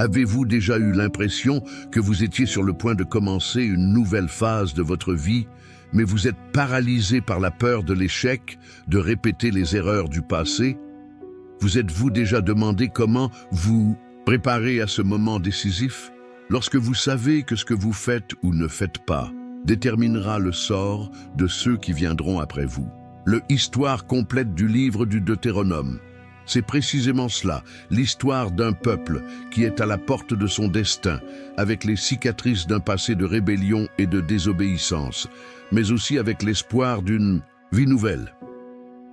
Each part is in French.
Avez-vous déjà eu l'impression que vous étiez sur le point de commencer une nouvelle phase de votre vie, mais vous êtes paralysé par la peur de l'échec, de répéter les erreurs du passé? Vous êtes-vous déjà demandé comment vous préparez à ce moment décisif? Lorsque vous savez que ce que vous faites ou ne faites pas déterminera le sort de ceux qui viendront après vous. L'histoire complète du livre du Deutéronome. C'est précisément cela, l'histoire d'un peuple qui est à la porte de son destin, avec les cicatrices d'un passé de rébellion et de désobéissance, mais aussi avec l'espoir d'une vie nouvelle.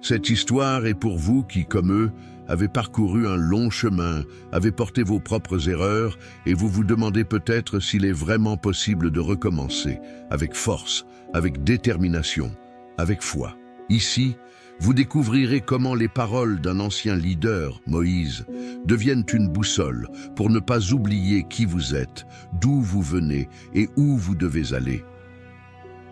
Cette histoire est pour vous qui, comme eux, avez parcouru un long chemin, avez porté vos propres erreurs, et vous vous demandez peut-être s'il est vraiment possible de recommencer, avec force, avec détermination, avec foi. Ici, vous découvrirez comment les paroles d'un ancien leader, Moïse, deviennent une boussole pour ne pas oublier qui vous êtes, d'où vous venez et où vous devez aller.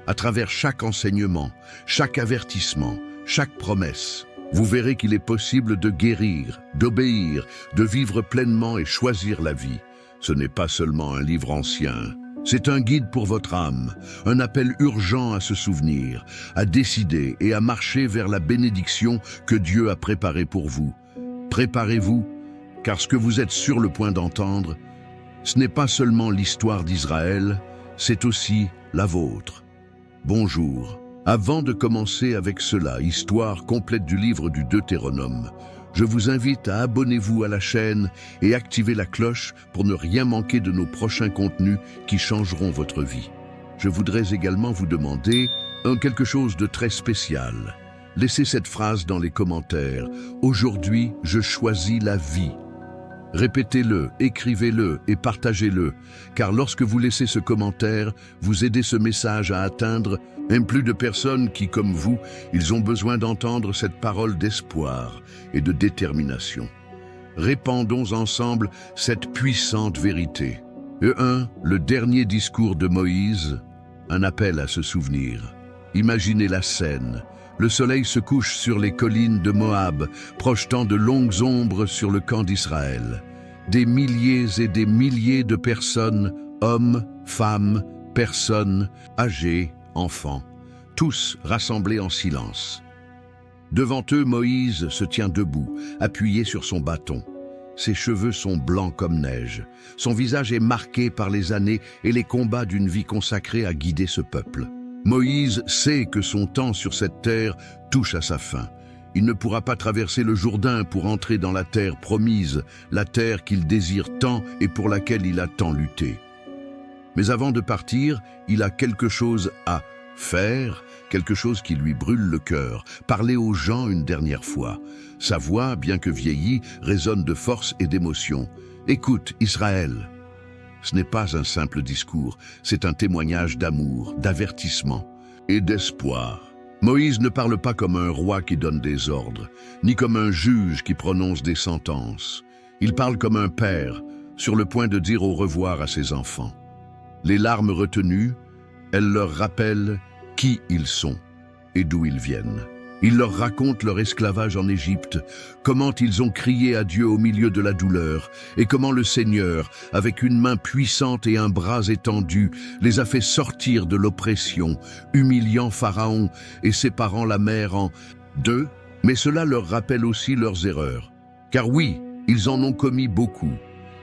À travers chaque enseignement, chaque avertissement, chaque promesse, vous verrez qu'il est possible de guérir, d'obéir, de vivre pleinement et choisir la vie. Ce n'est pas seulement un livre ancien. C'est un guide pour votre âme, un appel urgent à se souvenir, à décider et à marcher vers la bénédiction que Dieu a préparée pour vous. Préparez-vous, car ce que vous êtes sur le point d'entendre, ce n'est pas seulement l'histoire d'Israël, c'est aussi la vôtre. Bonjour. Avant de commencer avec cela, histoire complète du livre du Deutéronome, je vous invite à abonnez-vous à la chaîne et activer la cloche pour ne rien manquer de nos prochains contenus qui changeront votre vie. Je voudrais également vous demander quelque chose de très spécial. Laissez cette phrase dans les commentaires. Aujourd'hui, je choisis la vie. Répétez-le, écrivez-le et partagez-le, car lorsque vous laissez ce commentaire, vous aidez ce message à atteindre plus de personnes qui, comme vous, ils ont besoin d'entendre cette parole d'espoir et de détermination. Répandons ensemble cette puissante vérité. Le dernier discours de Moïse, un appel à se souvenir. Imaginez la scène. Le soleil se couche sur les collines de Moab, projetant de longues ombres sur le camp d'Israël. Des milliers et des milliers de personnes, hommes, femmes, personnes, âgées, enfants, tous rassemblés en silence. Devant eux, Moïse se tient debout, appuyé sur son bâton. Ses cheveux sont blancs comme neige. Son visage est marqué par les années et les combats d'une vie consacrée à guider ce peuple. Moïse sait que son temps sur cette terre touche à sa fin. Il ne pourra pas traverser le Jourdain pour entrer dans la terre promise, la terre qu'il désire tant et pour laquelle il a tant lutté. Mais avant de partir, il a quelque chose à faire, quelque chose qui lui brûle le cœur, parler aux gens une dernière fois. Sa voix, bien que vieillie, résonne de force et d'émotion. « Écoute, Israël !» Ce n'est pas un simple discours, c'est un témoignage d'amour, d'avertissement et d'espoir. Moïse ne parle pas comme un roi qui donne des ordres, ni comme un juge qui prononce des sentences. Il parle comme un père, sur le point de dire au revoir à ses enfants. Les larmes retenues, elles leur rappellent qui ils sont et d'où ils viennent. Il leur raconte leur esclavage en Égypte, comment ils ont crié à Dieu au milieu de la douleur, et comment le Seigneur, avec une main puissante et un bras étendu, les a fait sortir de l'oppression, humiliant Pharaon et séparant la mer en deux. Mais cela leur rappelle aussi leurs erreurs. Car oui, ils en ont commis beaucoup.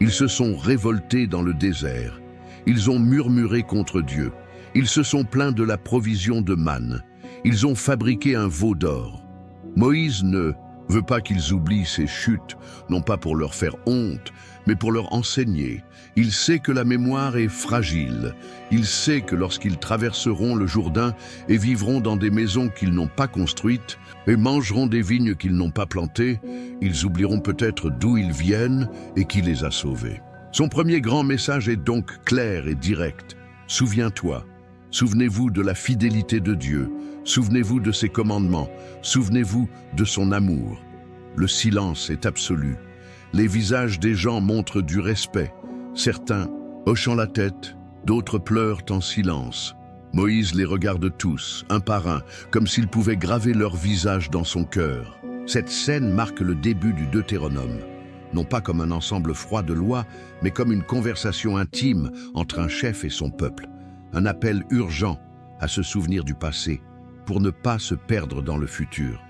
Ils se sont révoltés dans le désert. Ils ont murmuré contre Dieu. Ils se sont plaints de la provision de manne. Ils ont fabriqué un veau d'or. Moïse ne veut pas qu'ils oublient ces chutes, non pas pour leur faire honte, mais pour leur enseigner. Il sait que la mémoire est fragile. Il sait que lorsqu'ils traverseront le Jourdain et vivront dans des maisons qu'ils n'ont pas construites et mangeront des vignes qu'ils n'ont pas plantées, ils oublieront peut-être d'où ils viennent et qui les a sauvés. Son premier grand message est donc clair et direct. Souviens-toi. Souvenez-vous de la fidélité de Dieu. Souvenez-vous de ses commandements. Souvenez-vous de son amour. Le silence est absolu. Les visages des gens montrent du respect. Certains hochant la tête, d'autres pleurent en silence. Moïse les regarde tous, un par un, comme s'il pouvait graver leur visage dans son cœur. Cette scène marque le début du Deutéronome. non pas comme un ensemble froid de lois, mais comme une conversation intime entre un chef et son peuple, un appel urgent à se souvenir du passé pour ne pas se perdre dans le futur.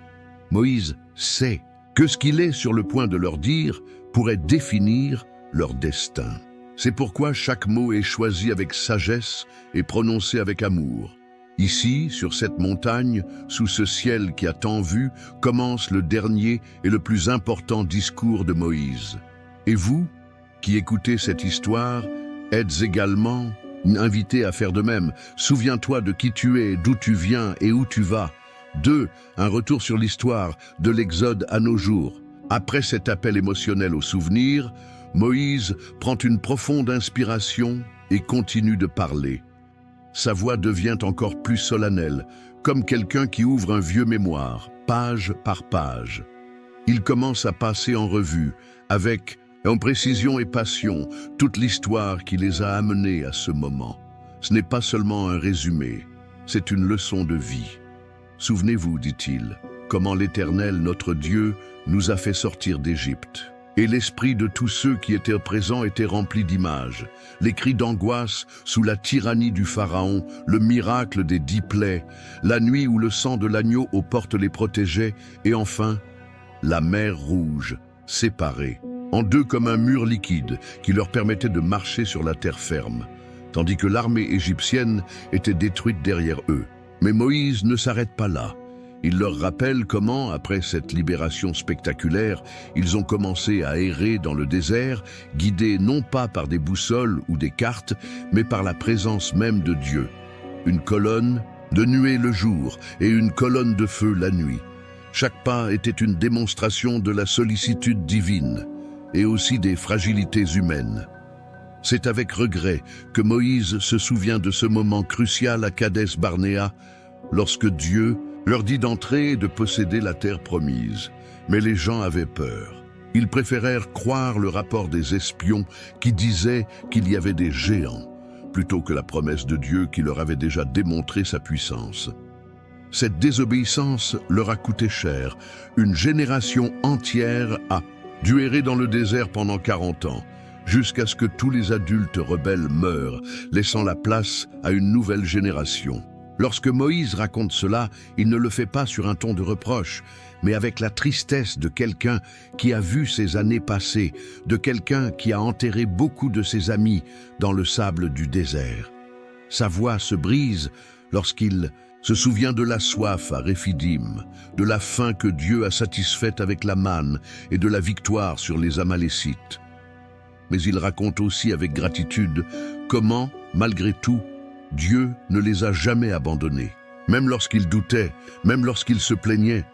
Moïse sait que ce qu'il est sur le point de leur dire pourrait définir leur destin. C'est pourquoi chaque mot est choisi avec sagesse et prononcé avec amour. Ici, sur cette montagne, sous ce ciel qui a tant vu, commence le dernier et le plus important discours de Moïse. Et vous, qui écoutez cette histoire, êtes également invités à faire de même. Souviens-toi de qui tu es, d'où tu viens et où tu vas. 2. Un retour sur l'histoire, de l'Exode à nos jours. Après cet appel émotionnel au souvenir, Moïse prend une profonde inspiration et continue de parler. Sa voix devient encore plus solennelle, comme quelqu'un qui ouvre un vieux mémoire, page par page. Il commence à passer en revue, avec, en précision et passion, toute l'histoire qui les a amenés à ce moment. Ce n'est pas seulement un résumé, c'est une leçon de vie. Souvenez-vous, dit-il, comment l'Éternel, notre Dieu, nous a fait sortir d'Égypte. Et l'esprit de tous ceux qui étaient présents était rempli d'images. Les cris d'angoisse sous la tyrannie du Pharaon, le miracle des 10 plaies, la nuit où le sang de l'agneau aux portes les protégeait, et enfin, la mer Rouge, séparée, en deux comme un mur liquide qui leur permettait de marcher sur la terre ferme, tandis que l'armée égyptienne était détruite derrière eux. Mais Moïse ne s'arrête pas là. Il leur rappelle comment, après cette libération spectaculaire, ils ont commencé à errer dans le désert, guidés non pas par des boussoles ou des cartes, mais par la présence même de Dieu. Une colonne de nuée le jour et une colonne de feu la nuit. Chaque pas était une démonstration de la sollicitude divine et aussi des fragilités humaines. C'est avec regret que Moïse se souvient de ce moment crucial à Kadès Barnéa, lorsque Dieu leur dit d'entrer et de posséder la terre promise. Mais les gens avaient peur. Ils préférèrent croire le rapport des espions qui disaient qu'il y avait des géants, plutôt que la promesse de Dieu qui leur avait déjà démontré sa puissance. Cette désobéissance leur a coûté cher. Une génération entière a dû errer dans le désert pendant 40 ans, jusqu'à ce que tous les adultes rebelles meurent, laissant la place à une nouvelle génération. Lorsque Moïse raconte cela, il ne le fait pas sur un ton de reproche, mais avec la tristesse de quelqu'un qui a vu ses années passer, de quelqu'un qui a enterré beaucoup de ses amis dans le sable du désert. Sa voix se brise lorsqu'il se souvient de la soif à Réphidim, de la faim que Dieu a satisfaite avec la manne et de la victoire sur les Amalécites. Mais il raconte aussi avec gratitude comment, malgré tout, Dieu ne les a jamais abandonnés. Même lorsqu'ils doutaient, même lorsqu'ils se plaignaient,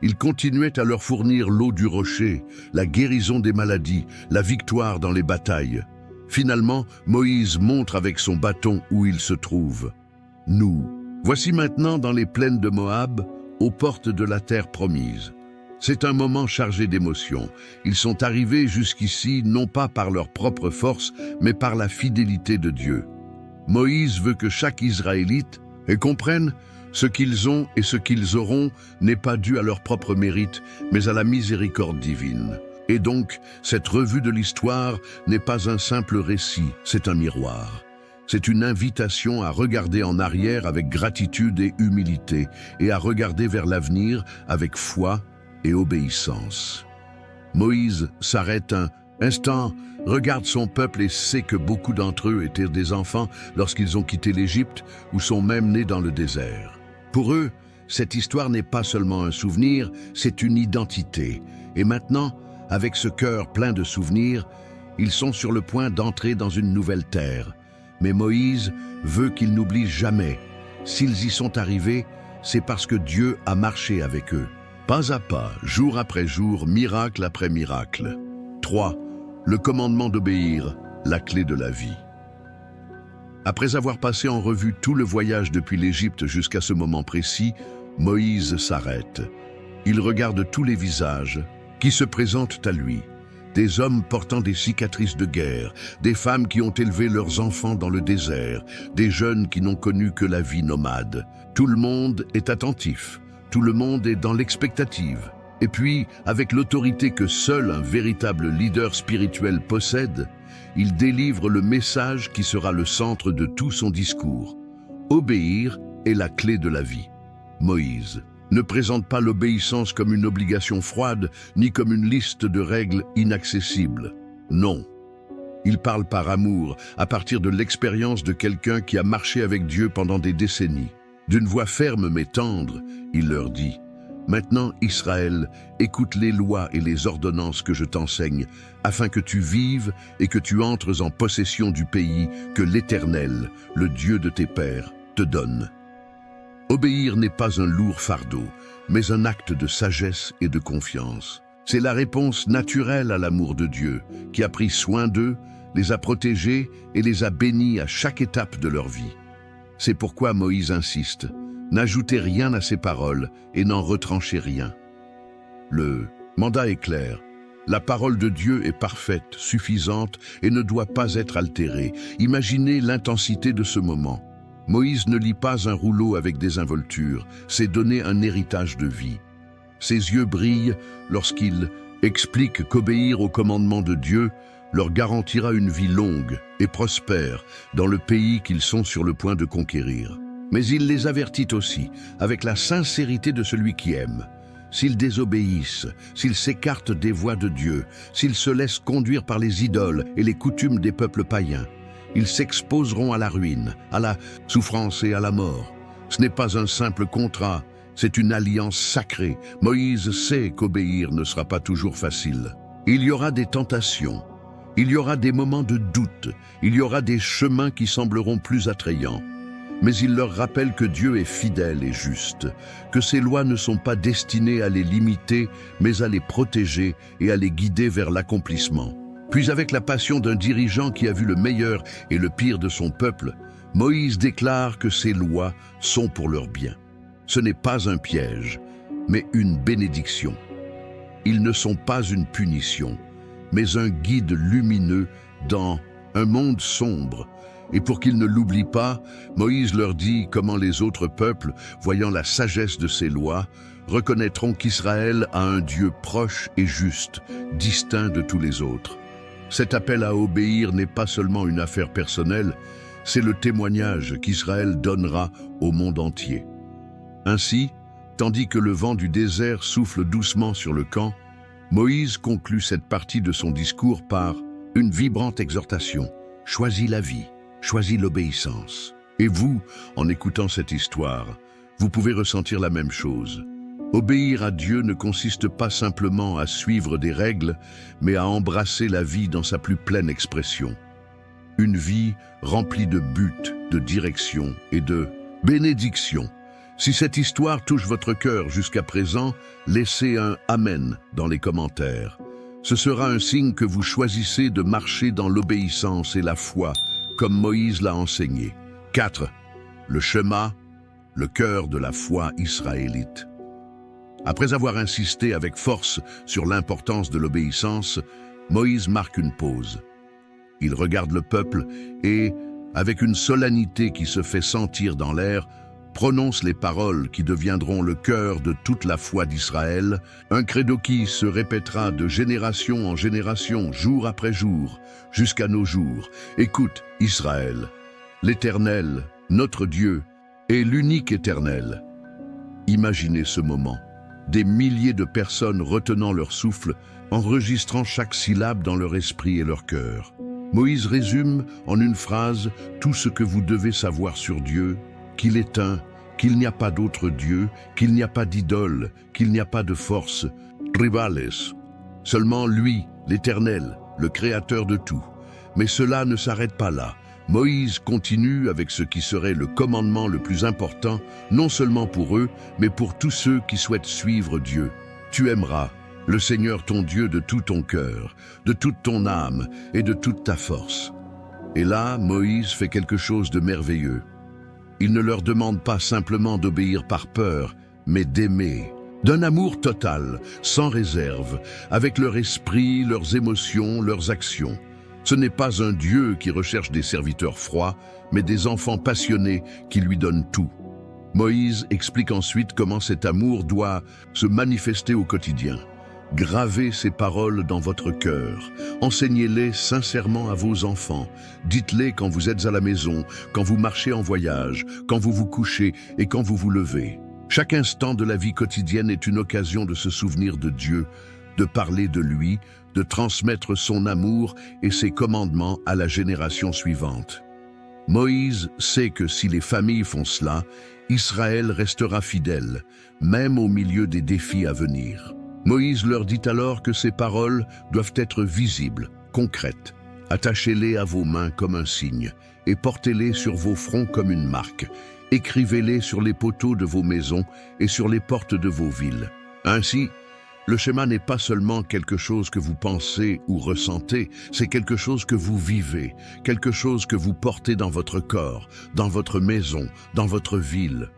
il continuait à leur fournir l'eau du rocher, la guérison des maladies, la victoire dans les batailles. Finalement, Moïse montre avec son bâton où il se trouve. Nous, voici maintenant dans les plaines de Moab, aux portes de la terre promise. C'est un moment chargé d'émotions. Ils sont arrivés jusqu'ici non pas par leur propre force, mais par la fidélité de Dieu. Moïse veut que chaque Israélite comprenne ce qu'ils ont et ce qu'ils auront n'est pas dû à leur propre mérite, mais à la miséricorde divine. Et donc, cette revue de l'histoire n'est pas un simple récit, c'est un miroir. C'est une invitation à regarder en arrière avec gratitude et humilité, et à regarder vers l'avenir avec foi et obéissance. Moïse s'arrête un instant, regarde son peuple et sait que beaucoup d'entre eux étaient des enfants lorsqu'ils ont quitté l'Égypte ou sont même nés dans le désert. Pour eux, cette histoire n'est pas seulement un souvenir, c'est une identité. Et maintenant, avec ce cœur plein de souvenirs, ils sont sur le point d'entrer dans une nouvelle terre. Mais Moïse veut qu'ils n'oublient jamais. S'ils y sont arrivés, c'est parce que Dieu a marché avec eux. Pas à pas, jour après jour, miracle après miracle. 3. Le commandement d'obéir, la clé de la vie. Après avoir passé en revue tout le voyage depuis l'Égypte jusqu'à ce moment précis, Moïse s'arrête. Il regarde tous les visages qui se présentent à lui. Des hommes portant des cicatrices de guerre, des femmes qui ont élevé leurs enfants dans le désert, des jeunes qui n'ont connu que la vie nomade. Tout le monde est attentif, tout le monde est dans l'expectative. Et puis, avec l'autorité que seul un véritable leader spirituel possède, il délivre le message qui sera le centre de tout son discours. Obéir est la clé de la vie. Moïse ne présente pas l'obéissance comme une obligation froide, ni comme une liste de règles inaccessibles. Non. Il parle par amour, à partir de l'expérience de quelqu'un qui a marché avec Dieu pendant des décennies. D'une voix ferme mais tendre, il leur dit « Maintenant, Israël, écoute les lois et les ordonnances que je t'enseigne, afin que tu vives et que tu entres en possession du pays que l'Éternel, le Dieu de tes pères, te donne. » Obéir n'est pas un lourd fardeau, mais un acte de sagesse et de confiance. C'est la réponse naturelle à l'amour de Dieu, qui a pris soin d'eux, les a protégés et les a bénis à chaque étape de leur vie. C'est pourquoi Moïse insiste, n'ajoutez rien à ces paroles et n'en retranchez rien. Le mandat est clair. La parole de Dieu est parfaite, suffisante et ne doit pas être altérée. Imaginez l'intensité de ce moment. Moïse ne lit pas un rouleau avec des involtures, c'est donner un héritage de vie. Ses yeux brillent lorsqu'il explique qu'obéir au commandement de Dieu leur garantira une vie longue et prospère dans le pays qu'ils sont sur le point de conquérir. Mais il les avertit aussi, avec la sincérité de celui qui aime. S'ils désobéissent, s'ils s'écartent des voies de Dieu, s'ils se laissent conduire par les idoles et les coutumes des peuples païens, ils s'exposeront à la ruine, à la souffrance et à la mort. Ce n'est pas un simple contrat, c'est une alliance sacrée. Moïse sait qu'obéir ne sera pas toujours facile. Il y aura des tentations, il y aura des moments de doute, il y aura des chemins qui sembleront plus attrayants. Mais il leur rappelle que Dieu est fidèle et juste, que ses lois ne sont pas destinées à les limiter, mais à les protéger et à les guider vers l'accomplissement. Puis avec la passion d'un dirigeant qui a vu le meilleur et le pire de son peuple, Moïse déclare que ces lois sont pour leur bien. Ce n'est pas un piège, mais une bénédiction. Ils ne sont pas une punition, mais un guide lumineux dans un monde sombre. Et pour qu'ils ne l'oublient pas, Moïse leur dit comment les autres peuples, voyant la sagesse de ces lois, reconnaîtront qu'Israël a un Dieu proche et juste, distinct de tous les autres. Cet appel à obéir n'est pas seulement une affaire personnelle, c'est le témoignage qu'Israël donnera au monde entier. Ainsi, tandis que le vent du désert souffle doucement sur le camp, Moïse conclut cette partie de son discours par une vibrante exhortation. Choisis la vie, choisis l'obéissance. Et vous, en écoutant cette histoire, vous pouvez ressentir la même chose. Obéir à Dieu ne consiste pas simplement à suivre des règles, mais à embrasser la vie dans sa plus pleine expression. Une vie remplie de buts, de direction et de bénédiction. Si cette histoire touche votre cœur jusqu'à présent, laissez un « Amen » dans les commentaires. Ce sera un signe que vous choisissez de marcher dans l'obéissance et la foi, comme Moïse l'a enseigné. 4. Le Shema, le cœur de la foi israélite. Après avoir insisté avec force sur l'importance de l'obéissance, Moïse marque une pause. Il regarde le peuple et, avec une solennité qui se fait sentir dans l'air, prononce les paroles qui deviendront le cœur de toute la foi d'Israël, un credo qui se répétera de génération en génération, jour après jour, jusqu'à nos jours. Écoute, Israël, l'Éternel, notre Dieu, est l'unique Éternel. Imaginez ce moment. Des milliers de personnes retenant leur souffle, enregistrant chaque syllabe dans leur esprit et leur cœur. Moïse résume en une phrase tout ce que vous devez savoir sur Dieu, qu'il est un, qu'il n'y a pas d'autre Dieu, qu'il n'y a pas d'idole, qu'il n'y a pas de force, rivales. Seulement lui, l'Éternel, le Créateur de tout. Mais cela ne s'arrête pas là. Moïse continue avec ce qui serait le commandement le plus important, non seulement pour eux, mais pour tous ceux qui souhaitent suivre Dieu. Tu aimeras le Seigneur ton Dieu de tout ton cœur, de toute ton âme et de toute ta force. Et là, Moïse fait quelque chose de merveilleux. Il ne leur demande pas simplement d'obéir par peur, mais d'aimer, d'un amour total, sans réserve, avec leur esprit, leurs émotions, leurs actions. Ce n'est pas un Dieu qui recherche des serviteurs froids, mais des enfants passionnés qui lui donnent tout. Moïse explique ensuite comment cet amour doit se manifester au quotidien. Gravez ces paroles dans votre cœur, enseignez-les sincèrement à vos enfants, dites-les quand vous êtes à la maison, quand vous marchez en voyage, quand vous vous couchez et quand vous vous levez. Chaque instant de la vie quotidienne est une occasion de se souvenir de Dieu, de parler de lui, de transmettre son amour et ses commandements à la génération suivante. Moïse sait que si les familles font cela, Israël restera fidèle, même au milieu des défis à venir. Moïse leur dit alors que ces paroles doivent être visibles, concrètes. Attachez-les à vos mains comme un signe et portez-les sur vos fronts comme une marque. Écrivez-les sur les poteaux de vos maisons et sur les portes de vos villes. Ainsi, le schéma n'est pas seulement quelque chose que vous pensez ou ressentez, c'est quelque chose que vous vivez, quelque chose que vous portez dans votre corps, dans votre maison, dans votre ville.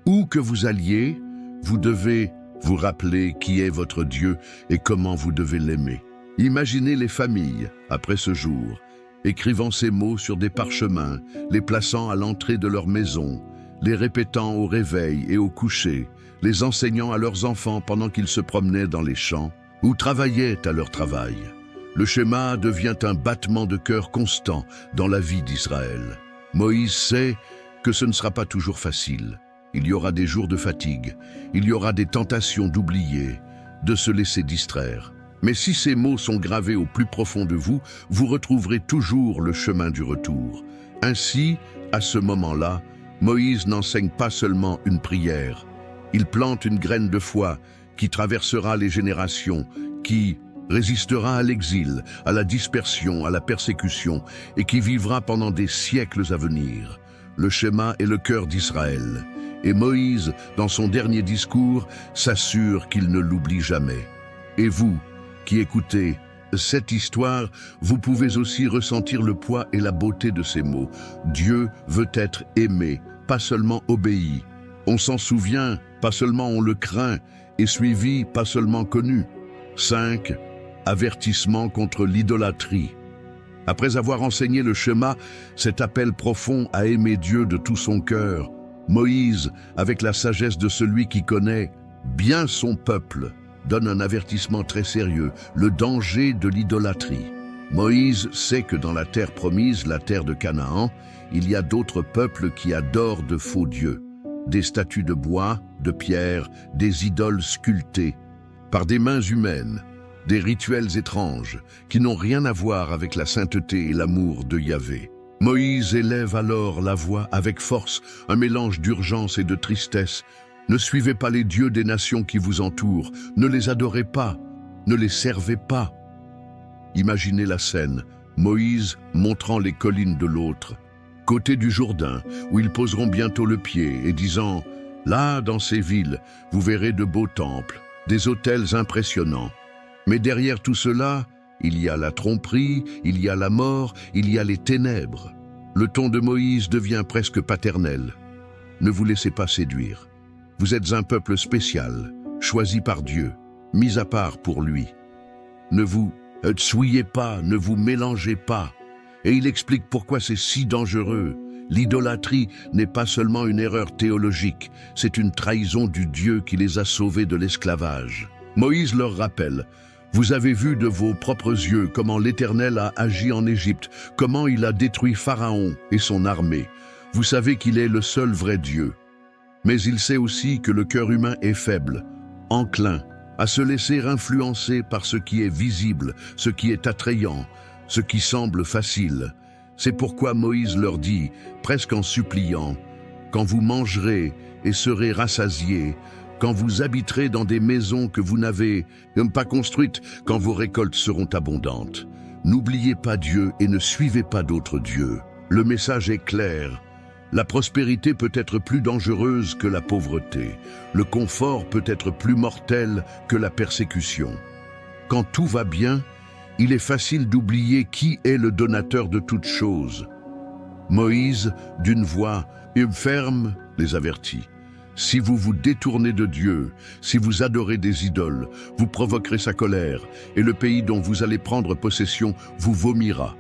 Où que vous alliez, vous devez vous rappelez qui est votre Dieu et comment vous devez l'aimer. Imaginez les familles, après ce jour, écrivant ces mots sur des parchemins, les plaçant à l'entrée de leur maison, les répétant au réveil et au coucher, les enseignant à leurs enfants pendant qu'ils se promenaient dans les champs ou travaillaient à leur travail. Le schéma devient un battement de cœur constant dans la vie d'Israël. Moïse sait que ce ne sera pas toujours facile. Il y aura des jours de fatigue, il y aura des tentations d'oublier, de se laisser distraire. Mais si ces mots sont gravés au plus profond de vous, vous retrouverez toujours le chemin du retour. Ainsi, à ce moment-là, Moïse n'enseigne pas seulement une prière. Il plante une graine de foi qui traversera les générations, qui résistera à l'exil, à la dispersion, à la persécution, et qui vivra pendant des siècles à venir. Le schéma est le cœur d'Israël. Et Moïse, dans son dernier discours, s'assure qu'il ne l'oublie jamais. Et vous, qui écoutez cette histoire, vous pouvez aussi ressentir le poids et la beauté de ces mots. Dieu veut être aimé, pas seulement obéi. On s'en souvient, pas seulement on le craint, et suivi, pas seulement connu. 5. Avertissement contre l'idolâtrie. Après avoir enseigné le schéma, cet appel profond à aimer Dieu de tout son cœur, Moïse, avec la sagesse de celui qui connaît bien son peuple, donne un avertissement très sérieux, le danger de l'idolâtrie. Moïse sait que dans la terre promise, la terre de Canaan, il y a d'autres peuples qui adorent de faux dieux, des statues de bois, de pierre, des idoles sculptées par des mains humaines, des rituels étranges qui n'ont rien à voir avec la sainteté et l'amour de Yahvé. Moïse élève alors la voix avec force, un mélange d'urgence et de tristesse. Ne suivez pas les dieux des nations qui vous entourent, ne les adorez pas, ne les servez pas. Imaginez la scène, Moïse montrant les collines de l'autre, côté du Jourdain, où ils poseront bientôt le pied, et disant « Là, dans ces villes, vous verrez de beaux temples, des autels impressionnants. Mais derrière tout cela, il y a la tromperie, il y a la mort, il y a les ténèbres. » Le ton de Moïse devient presque paternel. Ne vous laissez pas séduire. Vous êtes un peuple spécial, choisi par Dieu, mis à part pour lui. Ne vous souillez pas, ne vous mélangez pas. Et il explique pourquoi c'est si dangereux. L'idolâtrie n'est pas seulement une erreur théologique, c'est une trahison du Dieu qui les a sauvés de l'esclavage. Moïse leur rappelle: vous avez vu de vos propres yeux comment l'Éternel a agi en Égypte, comment il a détruit Pharaon et son armée. Vous savez qu'il est le seul vrai Dieu. Mais il sait aussi que le cœur humain est faible, enclin à se laisser influencer par ce qui est visible, ce qui est attrayant, ce qui semble facile. C'est pourquoi Moïse leur dit, presque en suppliant, « Quand vous mangerez et serez rassasiés, quand vous habiterez dans des maisons que vous n'avez pas construites, quand vos récoltes seront abondantes, n'oubliez pas Dieu et ne suivez pas d'autres dieux. » Le message est clair. La prospérité peut être plus dangereuse que la pauvreté. Le confort peut être plus mortel que la persécution. Quand tout va bien, il est facile d'oublier qui est le donateur de toutes choses. Moïse, d'une voix ferme, les avertit. Si vous vous détournez de Dieu, si vous adorez des idoles, vous provoquerez sa colère, et le pays dont vous allez prendre possession vous vomira.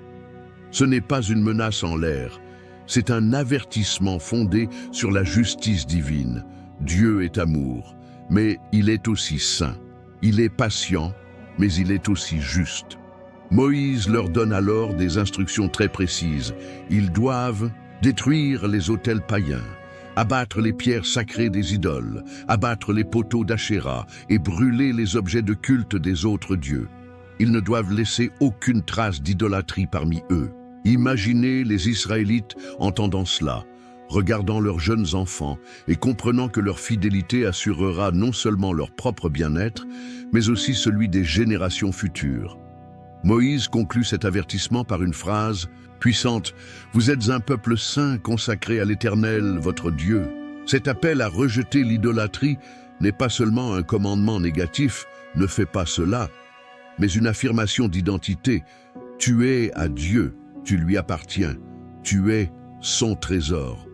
Ce n'est pas une menace en l'air, C'est un avertissement fondé sur la justice divine. Dieu est amour, mais il est aussi saint. Il est patient, mais il est aussi juste. Moïse leur donne alors des instructions très précises. Ils doivent détruire les autels païens, abattre les pierres sacrées des idoles, abattre les poteaux d'Achéra et brûler les objets de culte des autres dieux. Ils ne doivent laisser aucune trace d'idolâtrie parmi eux. Imaginez les Israélites entendant cela, regardant leurs jeunes enfants et comprenant que leur fidélité assurera non seulement leur propre bien-être, mais aussi celui des générations futures. Moïse conclut cet avertissement par une phrase puissante « Vous êtes un peuple saint consacré à l'Éternel, votre Dieu ». Cet appel à rejeter l'idolâtrie n'est pas seulement un commandement négatif, ne fais pas cela, mais une affirmation d'identité. Tu es à Dieu, tu lui appartiens, tu es son trésor.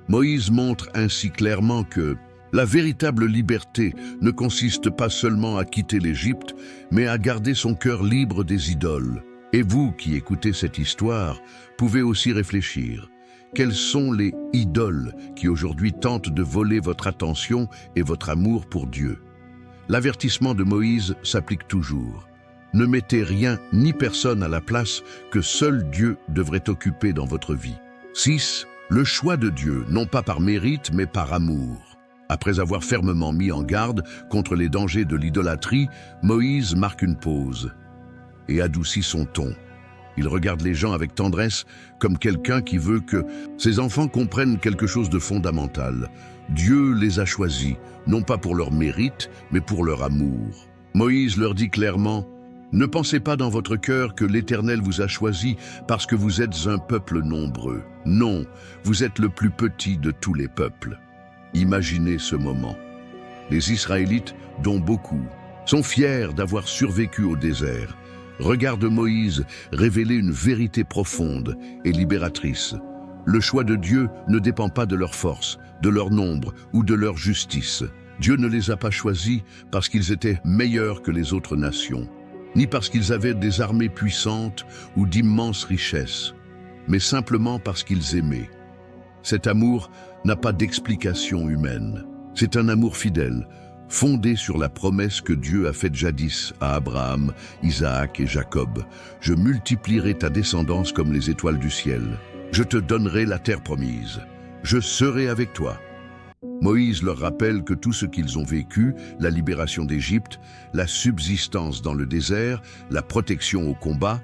Moïse montre ainsi clairement que la véritable liberté ne consiste pas seulement à quitter l'Égypte, mais à garder son cœur libre des idoles. Et vous qui écoutez cette histoire, pouvez aussi réfléchir. Quelles sont les idoles qui aujourd'hui tentent de voler votre attention et votre amour pour Dieu? L'avertissement de Moïse s'applique toujours. Ne mettez rien ni personne à la place que seul Dieu devrait occuper dans votre vie. 6. Le choix de Dieu, non pas par mérite, mais par amour. Après avoir fermement mis en garde contre les dangers de l'idolâtrie, Moïse marque une pause et adoucit son ton. Il regarde les gens avec tendresse, comme quelqu'un qui veut que ses enfants comprennent quelque chose de fondamental. Dieu les a choisis, non pas pour leur mérite, mais pour leur amour. Moïse leur dit clairement « Ne pensez pas dans votre cœur que l'Éternel vous a choisi parce que vous êtes un peuple nombreux. Non, vous êtes le plus petit de tous les peuples. » Imaginez ce moment. Les Israélites, dont beaucoup, sont fiers d'avoir survécu au désert. Regardent Moïse révéler une vérité profonde et libératrice. Le choix de Dieu ne dépend pas de leur force, de leur nombre ou de leur justice. Dieu ne les a pas choisis parce qu'ils étaient meilleurs que les autres nations, ni parce qu'ils avaient des armées puissantes ou d'immenses richesses, mais simplement parce qu'ils aimaient. Cet amour n'a pas d'explication humaine. C'est un amour fidèle, fondé sur la promesse que Dieu a faite jadis à Abraham, Isaac et Jacob. « Je multiplierai ta descendance comme les étoiles du ciel. Je te donnerai la terre promise. Je serai avec toi. » Moïse leur rappelle que tout ce qu'ils ont vécu, la libération d'Égypte, la subsistance dans le désert, la protection au combat,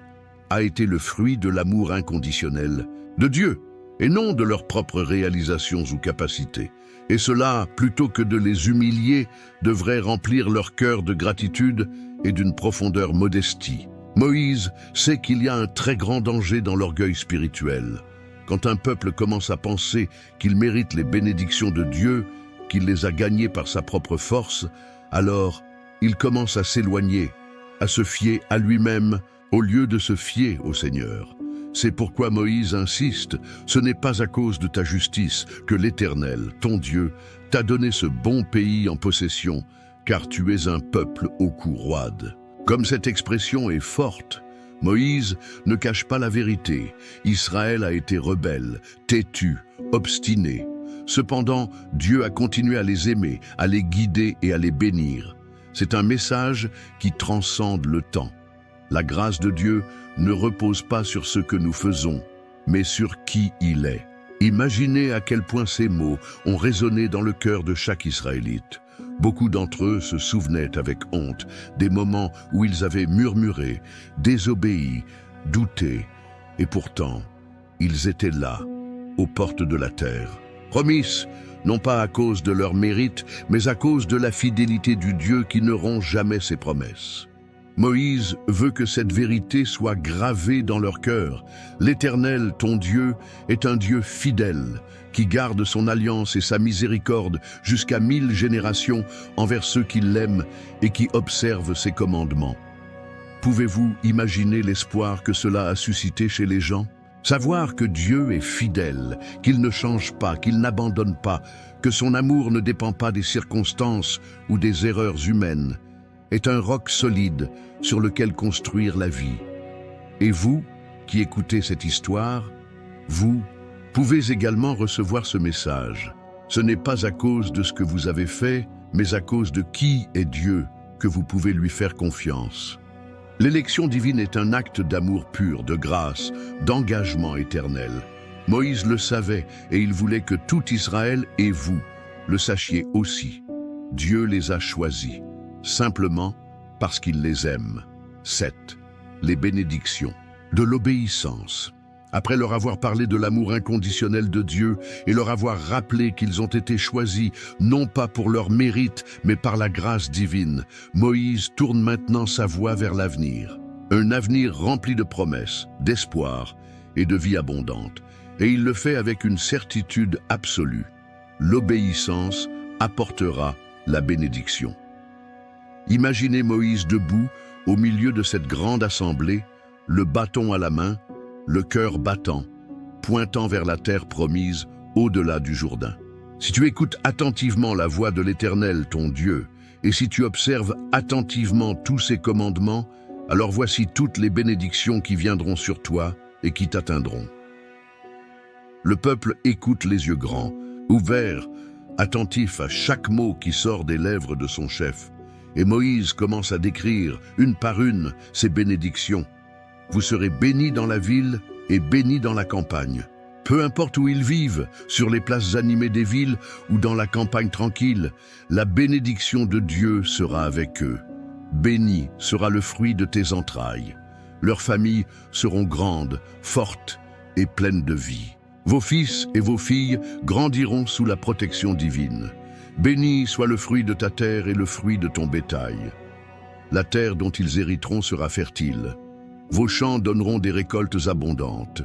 a été le fruit de l'amour inconditionnel de Dieu, et non de leurs propres réalisations ou capacités. Et cela, plutôt que de les humilier, devrait remplir leur cœur de gratitude et d'une profondeur modestie. Moïse sait qu'il y a un très grand danger dans l'orgueil spirituel. Quand un peuple commence à penser qu'il mérite les bénédictions de Dieu, qu'il les a gagnées par sa propre force, alors il commence à s'éloigner, à se fier à lui-même au lieu de se fier au Seigneur. C'est pourquoi Moïse insiste, ce n'est pas à cause de ta justice que l'Éternel, ton Dieu, t'a donné ce bon pays en possession, car tu es un peuple au cou roide. Comme cette expression est forte, Moïse ne cache pas la vérité. Israël a été rebelle, têtu, obstiné. Cependant, Dieu a continué à les aimer, à les guider et à les bénir. C'est un message qui transcende le temps. La grâce de Dieu ne repose pas sur ce que nous faisons, mais sur qui il est. Imaginez à quel point ces mots ont résonné dans le cœur de chaque Israélite. Beaucoup d'entre eux se souvenaient avec honte des moments où ils avaient murmuré, désobéi, douté, et pourtant, ils étaient là, aux portes de la terre, promises, non pas à cause de leur mérite, mais à cause de la fidélité du Dieu qui ne rompt jamais ses promesses. Moïse veut que cette vérité soit gravée dans leur cœur. L'Éternel, ton Dieu, est un Dieu fidèle, qui garde son alliance et sa miséricorde jusqu'à 1000 générations envers ceux qui l'aiment et qui observent ses commandements. Pouvez-vous imaginer l'espoir que cela a suscité chez les gens? Savoir que Dieu est fidèle, qu'il ne change pas, qu'il n'abandonne pas, que son amour ne dépend pas des circonstances ou des erreurs humaines, est un roc solide sur lequel construire la vie. Et vous, qui écoutez cette histoire, vous, pouvez également recevoir ce message. Ce n'est pas à cause de ce que vous avez fait, mais à cause de qui est Dieu que vous pouvez lui faire confiance. L'élection divine est un acte d'amour pur, de grâce, d'engagement éternel. Moïse le savait et il voulait que tout Israël et vous le sachiez aussi. Dieu les a choisis, simplement parce qu'il les aime. 7. Les bénédictions. De l'obéissance. Après leur avoir parlé de l'amour inconditionnel de Dieu et leur avoir rappelé qu'ils ont été choisis, non pas pour leur mérite, mais par la grâce divine, Moïse tourne maintenant sa voie vers l'avenir. Un avenir rempli de promesses, d'espoir et de vie abondante. Et il le fait avec une certitude absolue. L'obéissance apportera la bénédiction. Imaginez Moïse debout, au milieu de cette grande assemblée, le bâton à la main, le cœur battant, pointant vers la terre promise, au-delà du Jourdain. Si tu écoutes attentivement la voix de l'Éternel, ton Dieu, et si tu observes attentivement tous ses commandements, alors voici toutes les bénédictions qui viendront sur toi et qui t'atteindront. Le peuple écoute les yeux grands, ouverts, attentif à chaque mot qui sort des lèvres de son chef. Et Moïse commence à décrire, une par une, ces bénédictions. Vous serez bénis dans la ville et bénis dans la campagne. Peu importe où ils vivent, sur les places animées des villes ou dans la campagne tranquille, la bénédiction de Dieu sera avec eux. Béni sera le fruit de tes entrailles. Leurs familles seront grandes, fortes et pleines de vie. Vos fils et vos filles grandiront sous la protection divine. Béni soit le fruit de ta terre et le fruit de ton bétail. La terre dont ils hériteront sera fertile. Vos champs donneront des récoltes abondantes.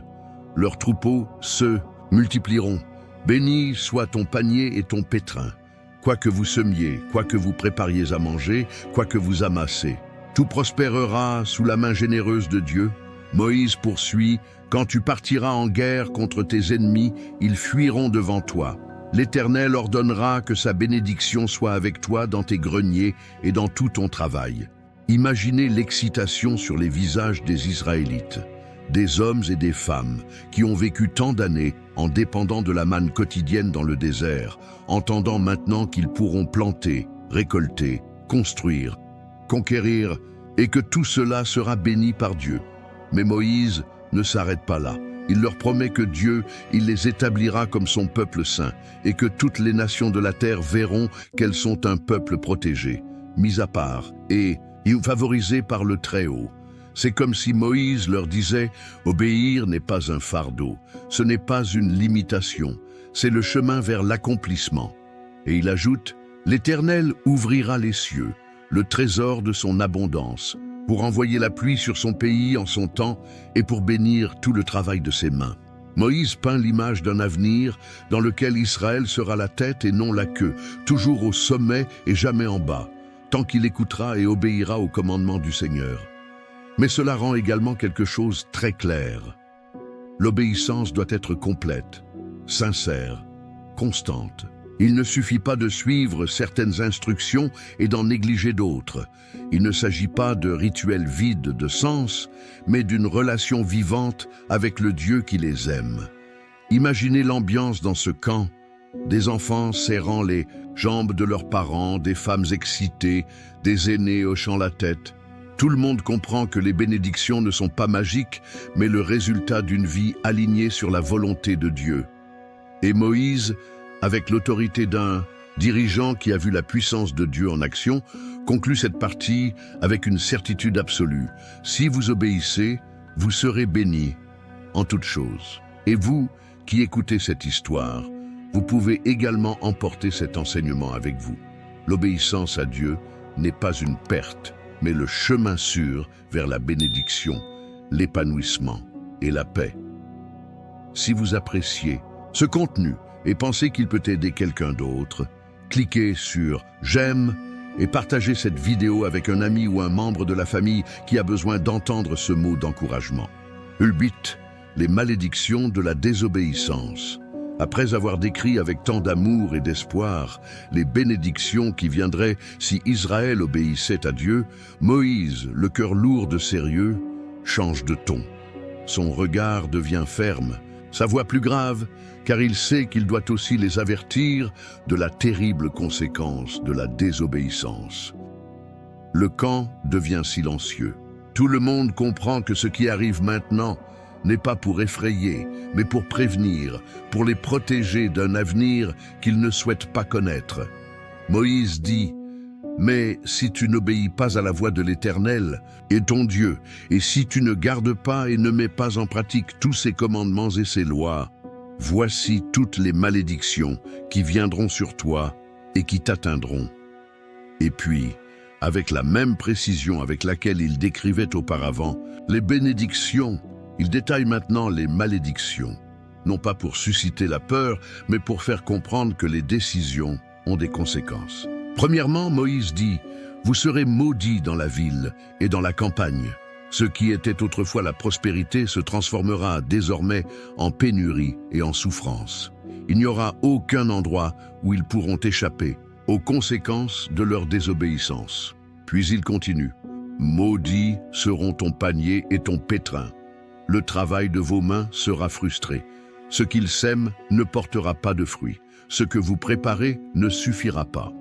Leurs troupeaux se multiplieront. Béni soit ton panier et ton pétrin. Quoi que vous semiez, quoi que vous prépariez à manger, quoi que vous amassez, tout prospérera sous la main généreuse de Dieu. Moïse poursuit, quand tu partiras en guerre contre tes ennemis, ils fuiront devant toi. L'Éternel ordonnera que sa bénédiction soit avec toi dans tes greniers et dans tout ton travail. Imaginez l'excitation sur les visages des Israélites, des hommes et des femmes qui ont vécu tant d'années en dépendant de la manne quotidienne dans le désert, entendant maintenant qu'ils pourront planter, récolter, construire, conquérir, et que tout cela sera béni par Dieu. Mais Moïse ne s'arrête pas là. Il leur promet que Dieu, il les établira comme son peuple saint, et que toutes les nations de la terre verront qu'elles sont un peuple protégé, mis à part, et favorisé par le Très-Haut. C'est comme si Moïse leur disait « Obéir n'est pas un fardeau, ce n'est pas une limitation, c'est le chemin vers l'accomplissement. » Et il ajoute « L'Éternel ouvrira les cieux, le trésor de son abondance, pour envoyer la pluie sur son pays en son temps et pour bénir tout le travail de ses mains. » Moïse peint l'image d'un avenir dans lequel Israël sera la tête et non la queue, toujours au sommet et jamais en bas, tant qu'il écoutera et obéira aux commandements du Seigneur. Mais cela rend également quelque chose très clair. L'obéissance doit être complète, sincère, constante. Il ne suffit pas de suivre certaines instructions et d'en négliger d'autres. Il ne s'agit pas de rituels vides de sens, mais d'une relation vivante avec le Dieu qui les aime. Imaginez l'ambiance dans ce camp, des enfants serrant les jambes de leurs parents, des femmes excitées, des aînés hochant la tête. Tout le monde comprend que les bénédictions ne sont pas magiques, mais le résultat d'une vie alignée sur la volonté de Dieu. Et Moïse, avec l'autorité d'un dirigeant qui a vu la puissance de Dieu en action, conclut cette partie avec une certitude absolue. Si vous obéissez, vous serez bénis en toutes choses. Et vous, qui écoutez cette histoire, vous pouvez également emporter cet enseignement avec vous. L'obéissance à Dieu n'est pas une perte, mais le chemin sûr vers la bénédiction, l'épanouissement et la paix. Si vous appréciez ce contenu et pensez qu'il peut aider quelqu'un d'autre, cliquez sur « J'aime » et partagez cette vidéo avec un ami ou un membre de la famille qui a besoin d'entendre ce mot d'encouragement. Ulbit, les malédictions de la désobéissance. Après avoir décrit avec tant d'amour et d'espoir les bénédictions qui viendraient si Israël obéissait à Dieu, Moïse, le cœur lourd de sérieux, change de ton. Son regard devient ferme, Sa voix plus grave, car il sait qu'il doit aussi les avertir de la terrible conséquence de la désobéissance. Le camp devient silencieux. Tout le monde comprend que ce qui arrive maintenant n'est pas pour effrayer, mais pour prévenir, pour les protéger d'un avenir qu'ils ne souhaitent pas connaître. Moïse dit: « Mais si tu n'obéis pas à la voix de l'Éternel, et ton Dieu, et si tu ne gardes pas et ne mets pas en pratique tous ses commandements et ses lois, voici toutes les malédictions qui viendront sur toi et qui t'atteindront. » Et puis, avec la même précision avec laquelle il décrivait auparavant les bénédictions, il détaille maintenant les malédictions, non pas pour susciter la peur, mais pour faire comprendre que les décisions ont des conséquences. Premièrement, Moïse dit: « Vous serez maudits dans la ville et dans la campagne. Ce qui était autrefois la prospérité se transformera désormais en pénurie et en souffrance. Il n'y aura aucun endroit où ils pourront échapper aux conséquences de leur désobéissance. » Puis il continue: « Maudits seront ton panier et ton pétrin. Le travail de vos mains sera frustré. Ce qu'ils sèment ne portera pas de fruits. Ce que vous préparez ne suffira pas.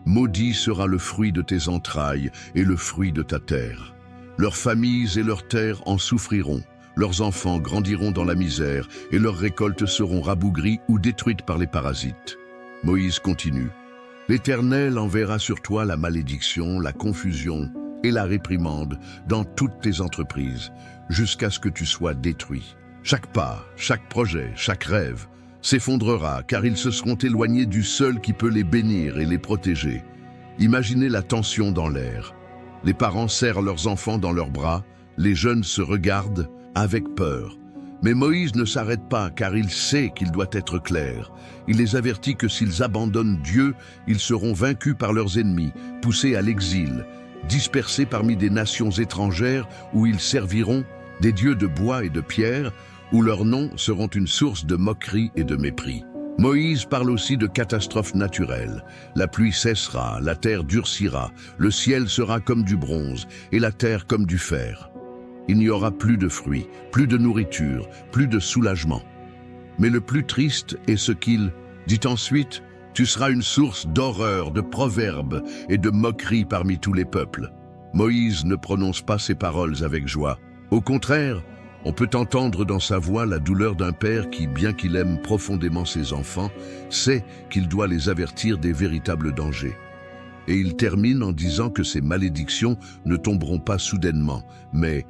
Maudit sera le fruit de tes entrailles et le fruit de ta terre. Leurs familles et leurs terres en souffriront. Leurs enfants grandiront dans la misère et leurs récoltes seront rabougries ou détruites par les parasites. » Moïse continue: « L'Éternel enverra sur toi la malédiction, la confusion et la réprimande dans toutes tes entreprises, jusqu'à ce que tu sois détruit. Chaque pas, chaque projet, chaque rêve s'effondrera, car ils se seront éloignés du seul qui peut les bénir et les protéger. » Imaginez la tension dans l'air. Les parents serrent leurs enfants dans leurs bras, les jeunes se regardent avec peur. Mais Moïse ne s'arrête pas, car il sait qu'il doit être clair. Il les avertit que s'ils abandonnent Dieu, ils seront vaincus par leurs ennemis, poussés à l'exil, dispersés parmi des nations étrangères où ils serviront des dieux de bois et de pierre, où leurs noms seront une source de moquerie et de mépris. Moïse parle aussi de catastrophes naturelles. La pluie cessera, la terre durcira, le ciel sera comme du bronze et la terre comme du fer. Il n'y aura plus de fruits, plus de nourriture, plus de soulagement. Mais le plus triste est ce qu'il dit ensuite: « Tu seras une source d'horreur, de proverbes et de moqueries parmi tous les peuples. » Moïse ne prononce pas ces paroles avec joie. Au contraire, on peut entendre dans sa voix la douleur d'un père qui, bien qu'il aime profondément ses enfants, sait qu'il doit les avertir des véritables dangers. Et il termine en disant que ces malédictions ne tomberont pas soudainement, mais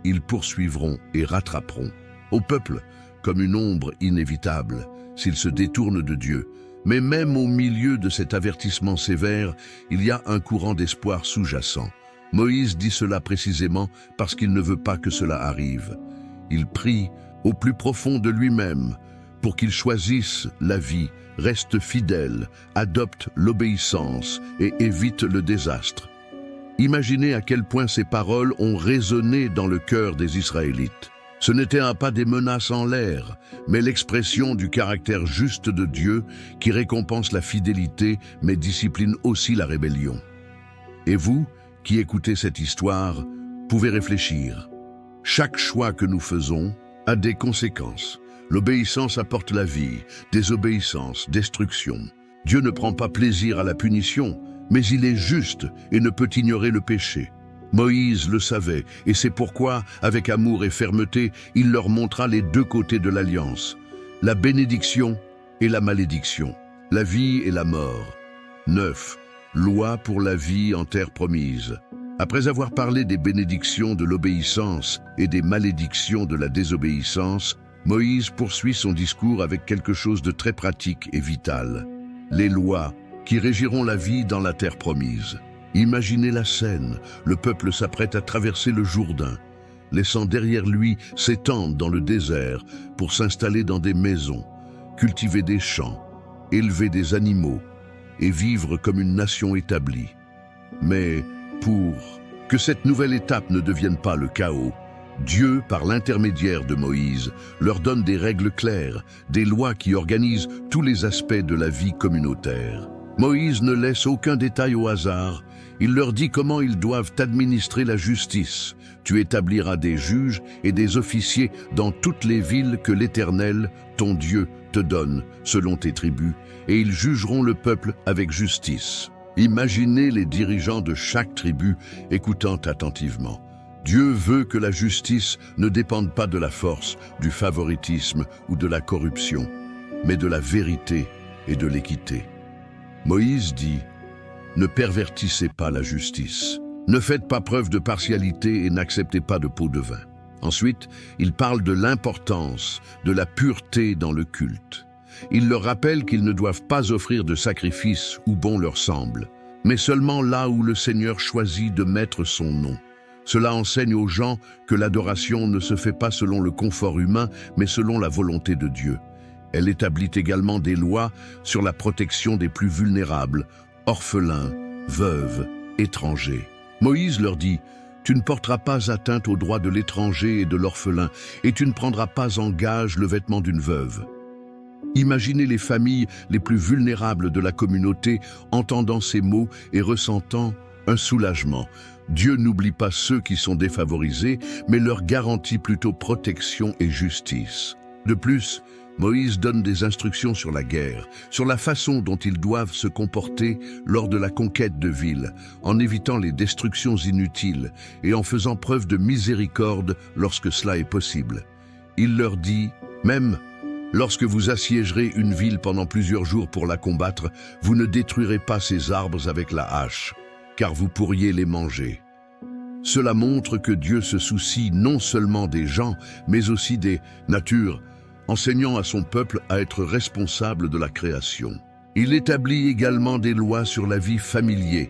ils poursuivront et rattraperont au peuple comme une ombre inévitable s'il se détourne de Dieu. Mais même au milieu de cet avertissement sévère, il y a un courant d'espoir sous-jacent. Moïse dit cela précisément parce qu'il ne veut pas que cela arrive. Il prie au plus profond de lui-même pour qu'il choisisse la vie, reste fidèle, adopte l'obéissance et évite le désastre. Imaginez à quel point ces paroles ont résonné dans le cœur des Israélites. Ce n'était pas des menaces en l'air, mais l'expression du caractère juste de Dieu qui récompense la fidélité mais discipline aussi la rébellion. Et vous, qui écoutez cette histoire, pouvez réfléchir. Chaque choix que nous faisons a des conséquences. L'obéissance apporte la vie, désobéissance, destruction. Dieu ne prend pas plaisir à la punition, mais il est juste et ne peut ignorer le péché. Moïse le savait, et c'est pourquoi, avec amour et fermeté, il leur montra les deux côtés de l'alliance, la bénédiction et la malédiction, la vie et la mort. 9. Loi pour la vie en terre promise. Après avoir parlé des bénédictions de l'obéissance et des malédictions de la désobéissance, Moïse poursuit son discours avec quelque chose de très pratique et vital. Les lois qui régiront la vie dans la terre promise. Imaginez la scène, le peuple s'apprête à traverser le Jourdain, laissant derrière lui s'étendre dans le désert pour s'installer dans des maisons, cultiver des champs, élever des animaux et vivre comme une nation établie. Mais pour que cette nouvelle étape ne devienne pas le chaos, Dieu, par l'intermédiaire de Moïse, leur donne des règles claires, des lois qui organisent tous les aspects de la vie communautaire. Moïse ne laisse aucun détail au hasard, Il leur dit comment ils doivent administrer la justice. Tu établiras des juges et des officiers dans toutes les villes que l'Éternel, ton Dieu, te donne, selon tes tribus, et ils jugeront le peuple avec justice. Imaginez les dirigeants de chaque tribu écoutant attentivement. Dieu veut que la justice ne dépende pas de la force, du favoritisme ou de la corruption, mais de la vérité et de l'équité. Moïse dit: ne pervertissez pas la justice. Ne faites pas preuve de partialité et n'acceptez pas de pot de vin. Ensuite, il parle de l'importance de la pureté dans le culte. Il leur rappelle qu'ils ne doivent pas offrir de sacrifices où bon leur semble, mais seulement là où le Seigneur choisit de mettre son nom. Cela enseigne aux gens que l'adoration ne se fait pas selon le confort humain, mais selon la volonté de Dieu. Elle établit également des lois sur la protection des plus vulnérables, orphelins, veuves, étrangers. Moïse leur dit: tu ne porteras pas atteinte aux droits de l'étranger et de l'orphelin, et tu ne prendras pas en gage le vêtement d'une veuve. Imaginez les familles les plus vulnérables de la communauté entendant ces mots et ressentant un soulagement. Dieu n'oublie pas ceux qui sont défavorisés, mais leur garantit plutôt protection et justice. De plus, Moïse donne des instructions sur la guerre, sur la façon dont ils doivent se comporter lors de la conquête de villes, en évitant les destructions inutiles et en faisant preuve de miséricorde lorsque cela est possible. Il leur dit: même lorsque vous assiégerez une ville pendant plusieurs jours pour la combattre, vous ne détruirez pas ses arbres avec la hache, car vous pourriez les manger. Cela montre que Dieu se soucie non seulement des gens, mais aussi des natures, enseignant à son peuple à être responsable de la création. Il établit également des lois sur la vie familière,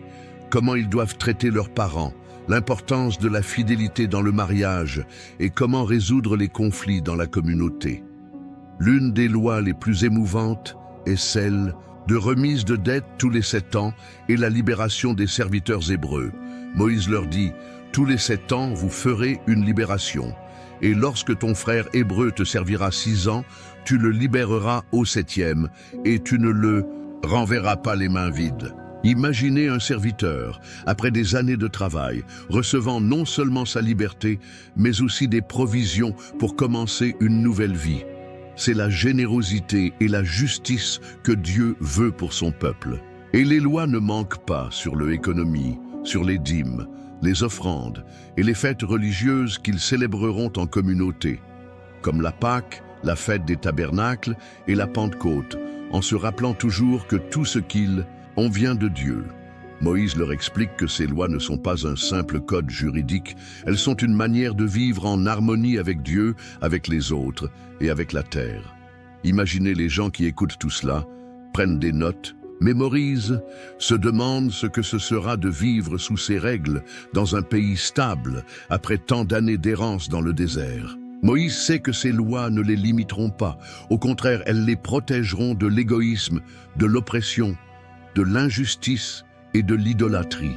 comment ils doivent traiter leurs parents, l'importance de la fidélité dans le mariage et comment résoudre les conflits dans la communauté. L'une des lois les plus émouvantes est celle de remise de dettes tous les 7 ans et la libération des serviteurs hébreux. Moïse leur dit: tous les 7 ans, vous ferez une libération. Et lorsque ton frère hébreu te servira 6 ans, tu le libéreras au 7e, et tu ne le renverras pas les mains vides. Imaginez un serviteur, après des années de travail, recevant non seulement sa liberté, mais aussi des provisions pour commencer une nouvelle vie. C'est la générosité et la justice que Dieu veut pour son peuple. Et les lois ne manquent pas sur l'économie, sur les dîmes, les offrandes et les fêtes religieuses qu'ils célébreront en communauté, comme la Pâque, la fête des tabernacles et la Pentecôte, en se rappelant toujours que tout ce qu'ils ont vient de Dieu. Moïse leur explique que ces lois ne sont pas un simple code juridique, elles sont une manière de vivre en harmonie avec Dieu, avec les autres et avec la terre. Imaginez les gens qui écoutent tout cela, prennent des notes, mémorisent, se demandent ce que ce sera de vivre sous ces règles dans un pays stable après tant d'années d'errance dans le désert. Moïse sait que ces lois ne les limiteront pas, au contraire, elles les protégeront de l'égoïsme, de l'oppression, de l'injustice et de l'idolâtrie.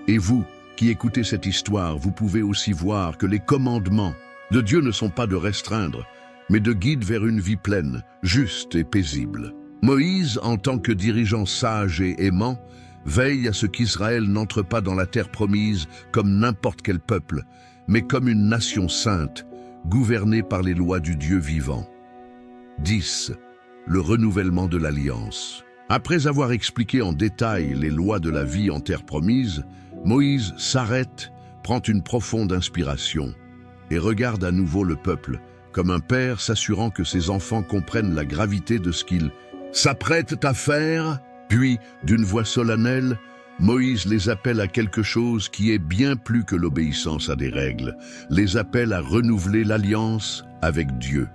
Et vous, qui écoutez cette histoire, vous pouvez aussi voir que les commandements de Dieu ne sont pas de restreindre, mais de guider vers une vie pleine, juste et paisible. Moïse, en tant que dirigeant sage et aimant, veille à ce qu'Israël n'entre pas dans la terre promise comme n'importe quel peuple, mais comme une nation sainte, gouvernée par les lois du Dieu vivant. 10. Le renouvellement de l'alliance. Après avoir expliqué en détail les lois de la vie en terre promise, Moïse s'arrête, prend une profonde inspiration et regarde à nouveau le peuple, comme un père s'assurant que ses enfants comprennent la gravité de ce qu'il s'apprête à faire. Puis, d'une voix solennelle, Moïse les appelle à quelque chose qui est bien plus que l'obéissance à des règles, les appelle à renouveler l'alliance avec Dieu.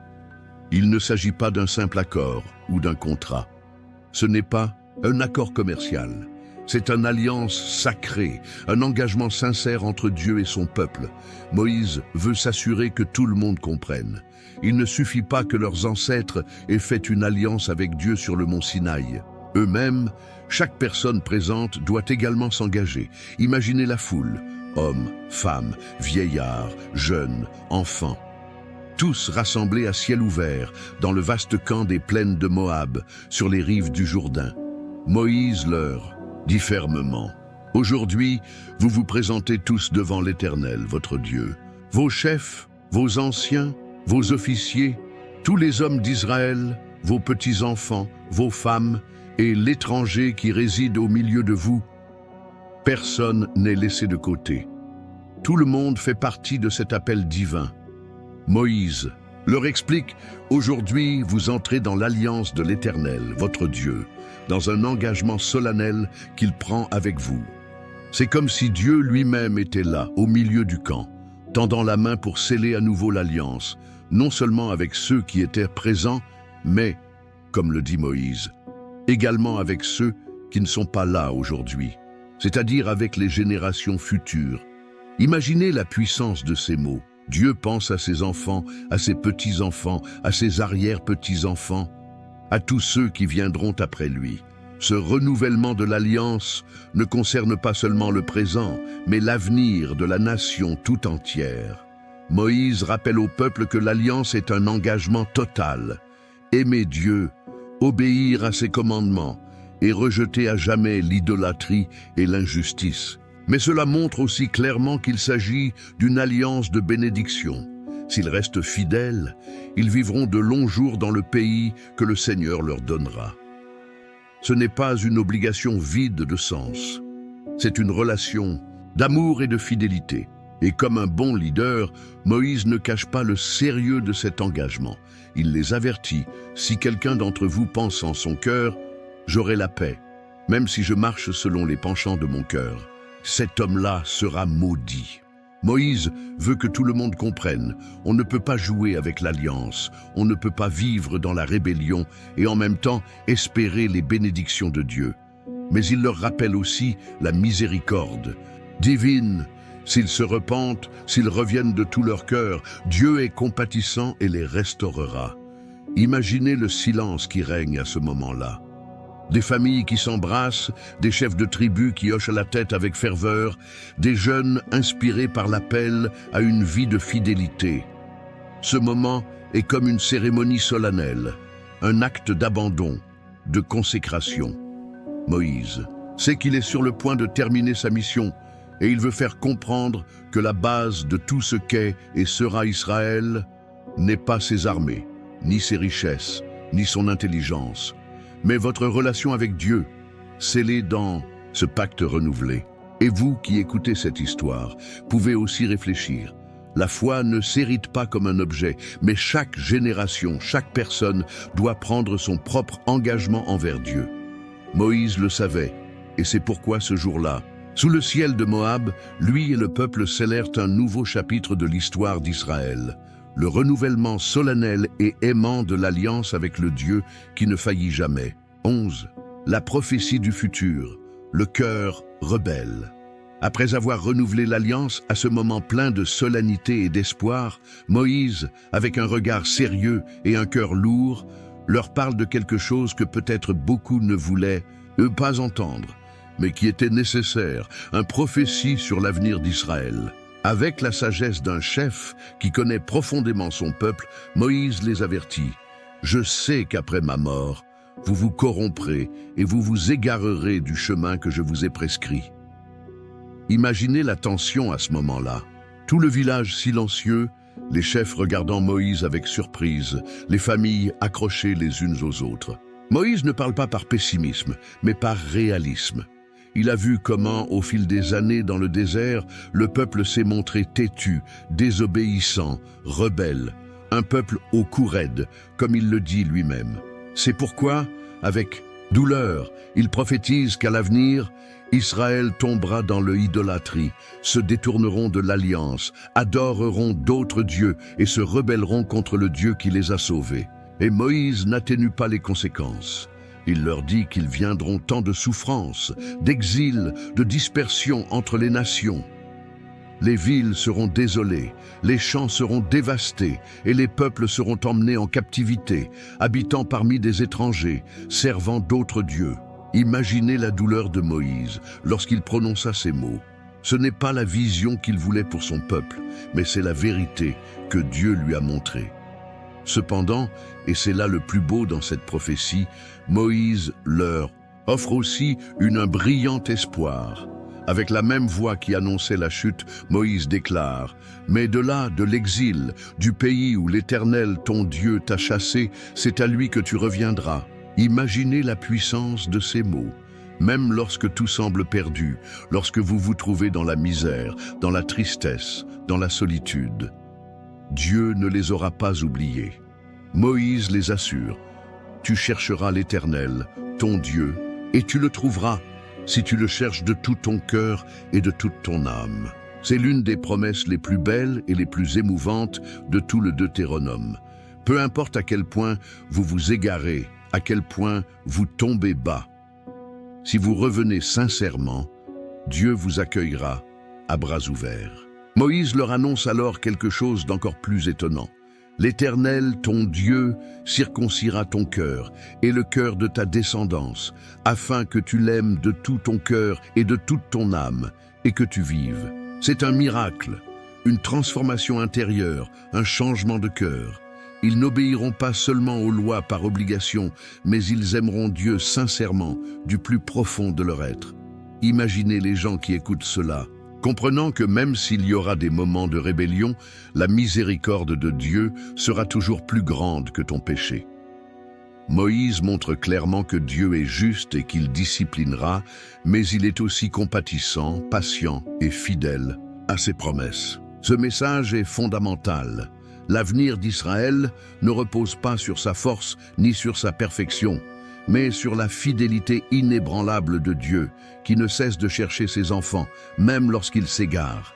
Il ne s'agit pas d'un simple accord ou d'un contrat. Ce n'est pas un accord commercial. C'est une alliance sacrée, un engagement sincère entre Dieu et son peuple. Moïse veut s'assurer que tout le monde comprenne. Il ne suffit pas que leurs ancêtres aient fait une alliance avec Dieu sur le mont Sinaï. Eux-mêmes, chaque personne présente doit également s'engager. Imaginez la foule, hommes, femmes, vieillards, jeunes, enfants. Tous rassemblés à ciel ouvert dans le vaste camp des plaines de Moab, sur les rives du Jourdain. Moïse leur dit fermement: « Aujourd'hui, vous vous présentez tous devant l'Éternel, votre Dieu. Vos chefs, vos anciens, vos officiers, tous les hommes d'Israël, vos petits-enfants, vos femmes et l'étranger qui réside au milieu de vous. Personne n'est laissé de côté. Tout le monde fait partie de cet appel divin. Moïse leur explique, aujourd'hui vous entrez dans l'alliance de l'Éternel, votre Dieu, dans un engagement solennel qu'il prend avec vous. C'est comme si Dieu lui-même était là, au milieu du camp, tendant la main pour sceller à nouveau l'alliance, non seulement avec ceux qui étaient présents, mais, comme le dit Moïse, également avec ceux qui ne sont pas là aujourd'hui, c'est-à-dire avec les générations futures. Imaginez la puissance de ces mots. Dieu pense à ses enfants, à ses petits-enfants, à ses arrière-petits-enfants, à tous ceux qui viendront après lui. Ce renouvellement de l'alliance ne concerne pas seulement le présent, mais l'avenir de la nation tout entière. Moïse rappelle au peuple que l'alliance est un engagement total. Aimer Dieu, obéir à ses commandements et rejeter à jamais l'idolâtrie et l'injustice. Mais cela montre aussi clairement qu'il s'agit d'une alliance de bénédiction. S'ils restent fidèles, ils vivront de longs jours dans le pays que le Seigneur leur donnera. Ce n'est pas une obligation vide de sens. C'est une relation d'amour et de fidélité. Et comme un bon leader, Moïse ne cache pas le sérieux de cet engagement. Il les avertit, si quelqu'un d'entre vous pense en son cœur, j'aurai la paix, même si je marche selon les penchants de mon cœur. Cet homme-là sera maudit. Moïse veut que tout le monde comprenne, on ne peut pas jouer avec l'alliance, on ne peut pas vivre dans la rébellion et en même temps espérer les bénédictions de Dieu. Mais il leur rappelle aussi la miséricorde divine. S'ils se repentent, s'ils reviennent de tout leur cœur, Dieu est compatissant et les restaurera. Imaginez le silence qui règne à ce moment-là. Des familles qui s'embrassent, des chefs de tribus qui hochent la tête avec ferveur, des jeunes inspirés par l'appel à une vie de fidélité. Ce moment est comme une cérémonie solennelle, un acte d'abandon, de consécration. Moïse sait qu'il est sur le point de terminer sa mission et il veut faire comprendre que la base de tout ce qu'est et sera Israël n'est pas ses armées, ni ses richesses, ni son intelligence, mais votre relation avec Dieu, scellée dans ce pacte renouvelé. Et vous qui écoutez cette histoire, pouvez aussi réfléchir. La foi ne s'hérite pas comme un objet, mais chaque génération, chaque personne doit prendre son propre engagement envers Dieu. Moïse le savait, et c'est pourquoi ce jour-là, sous le ciel de Moab, lui et le peuple scellèrent un nouveau chapitre de l'histoire d'Israël. Le renouvellement solennel et aimant de l'alliance avec le Dieu qui ne faillit jamais. 11. La prophétie du futur, le cœur rebelle. Après avoir renouvelé l'alliance à ce moment plein de solennité et d'espoir, Moïse, avec un regard sérieux et un cœur lourd, leur parle de quelque chose que peut-être beaucoup ne voulaient pas entendre, mais qui était nécessaire, une prophétie sur l'avenir d'Israël. Avec la sagesse d'un chef qui connaît profondément son peuple, Moïse les avertit. « Je sais qu'après ma mort, vous vous corromprez et vous vous égarerez du chemin que je vous ai prescrit. » Imaginez la tension à ce moment-là. Tout le village silencieux, les chefs regardant Moïse avec surprise, les familles accrochées les unes aux autres. Moïse ne parle pas par pessimisme, mais par réalisme. Il a vu comment, au fil des années dans le désert, le peuple s'est montré têtu, désobéissant, rebelle, un peuple au cou raide, comme il le dit lui-même. C'est pourquoi, avec douleur, il prophétise qu'à l'avenir, Israël tombera dans l'idolâtrie, se détourneront de l'alliance, adoreront d'autres dieux et se rebelleront contre le Dieu qui les a sauvés. Et Moïse n'atténue pas les conséquences. Il leur dit qu'ils viendront tant de souffrances, d'exil, de dispersion entre les nations. Les villes seront désolées, les champs seront dévastés et les peuples seront emmenés en captivité, habitant parmi des étrangers, servant d'autres dieux. Imaginez la douleur de Moïse lorsqu'il prononça ces mots. Ce n'est pas la vision qu'il voulait pour son peuple, mais c'est la vérité que Dieu lui a montrée. Cependant, et c'est là le plus beau dans cette prophétie, Moïse leur offre aussi un brillant espoir. Avec la même voix qui annonçait la chute, Moïse déclare: « Mais de là, de l'exil, du pays où l'Éternel, ton Dieu, t'a chassé, c'est à lui que tu reviendras. » Imaginez la puissance de ces mots. Même lorsque tout semble perdu, lorsque vous vous trouvez dans la misère, dans la tristesse, dans la solitude, Dieu ne les aura pas oubliés. Moïse les assure: « Tu chercheras l'Éternel, ton Dieu, et tu le trouveras, si tu le cherches de tout ton cœur et de toute ton âme. » C'est l'une des promesses les plus belles et les plus émouvantes de tout le Deutéronome. Peu importe à quel point vous vous égarez, à quel point vous tombez bas, si vous revenez sincèrement, Dieu vous accueillera à bras ouverts. Moïse leur annonce alors quelque chose d'encore plus étonnant. L'Éternel, ton Dieu, circoncira ton cœur et le cœur de ta descendance, afin que tu l'aimes de tout ton cœur et de toute ton âme, et que tu vives. C'est un miracle, une transformation intérieure, un changement de cœur. Ils n'obéiront pas seulement aux lois par obligation, mais ils aimeront Dieu sincèrement, du plus profond de leur être. Imaginez les gens qui écoutent cela, comprenant que même s'il y aura des moments de rébellion, la miséricorde de Dieu sera toujours plus grande que ton péché. Moïse montre clairement que Dieu est juste et qu'il disciplinera, mais il est aussi compatissant, patient et fidèle à ses promesses. Ce message est fondamental. L'avenir d'Israël ne repose pas sur sa force ni sur sa perfection, mais sur la fidélité inébranlable de Dieu, qui ne cesse de chercher ses enfants, même lorsqu'ils s'égarent.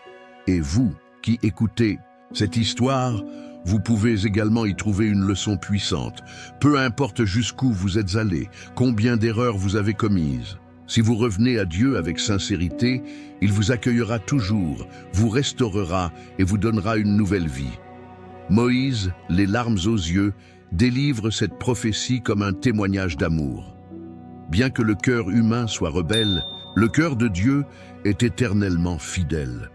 Et vous, qui écoutez cette histoire, vous pouvez également y trouver une leçon puissante. Peu importe jusqu'où vous êtes allé, combien d'erreurs vous avez commises. Si vous revenez à Dieu avec sincérité, il vous accueillera toujours, vous restaurera et vous donnera une nouvelle vie. Moïse, les larmes aux yeux, délivre cette prophétie comme un témoignage d'amour. Bien que le cœur humain soit rebelle, le cœur de Dieu est éternellement fidèle.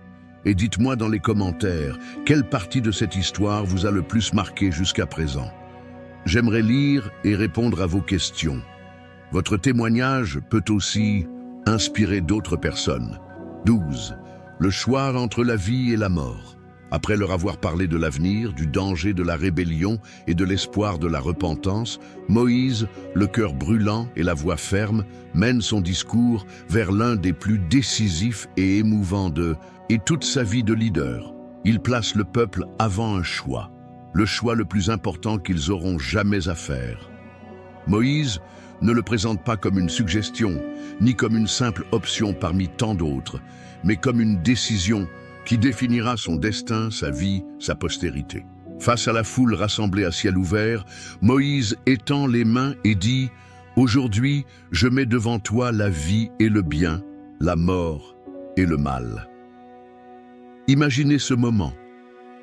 Et dites-moi dans les commentaires, quelle partie de cette histoire vous a le plus marqué jusqu'à présent? J'aimerais lire et répondre à vos questions. Votre témoignage peut aussi inspirer d'autres personnes. 12. Le choix entre la vie et la mort. Après leur avoir parlé de l'avenir, du danger de la rébellion et de l'espoir de la repentance, Moïse, le cœur brûlant et la voix ferme, mène son discours vers l'un des plus décisifs et émouvants et toute sa vie de leader. Il place le peuple avant un choix, le choix le plus important qu'ils auront jamais à faire. Moïse ne le présente pas comme une suggestion, ni comme une simple option parmi tant d'autres, mais comme une décision qui définira son destin, sa vie, sa postérité. Face à la foule rassemblée à ciel ouvert, Moïse étend les mains et dit: « Aujourd'hui, je mets devant toi la vie et le bien, la mort et le mal. » Imaginez ce moment.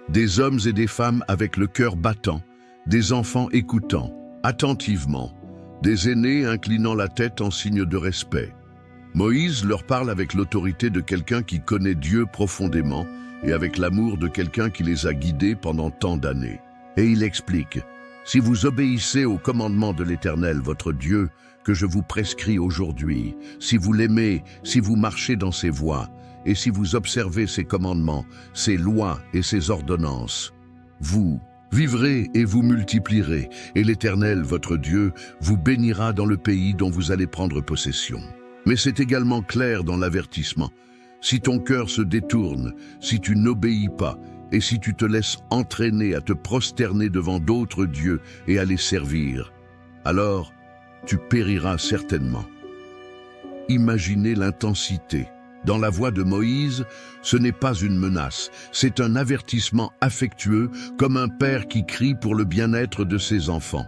Des hommes et des femmes avec le cœur battant, des enfants écoutant attentivement, des aînés inclinant la tête en signe de respect. Moïse leur parle avec l'autorité de quelqu'un qui connaît Dieu profondément et avec l'amour de quelqu'un qui les a guidés pendant tant d'années. Et il explique: « Si vous obéissez au commandement de l'Éternel, votre Dieu, que je vous prescris aujourd'hui, si vous l'aimez, si vous marchez dans ses voies, et si vous observez ses commandements, ses lois et ses ordonnances, vous vivrez et vous multiplierez, et l'Éternel, votre Dieu, vous bénira dans le pays dont vous allez prendre possession. » Mais c'est également clair dans l'avertissement. Si ton cœur se détourne, si tu n'obéis pas, et si tu te laisses entraîner à te prosterner devant d'autres dieux et à les servir, alors tu périras certainement. Imaginez l'intensité. Dans la voix de Moïse, ce n'est pas une menace, c'est un avertissement affectueux, comme un père qui crie pour le bien-être de ses enfants.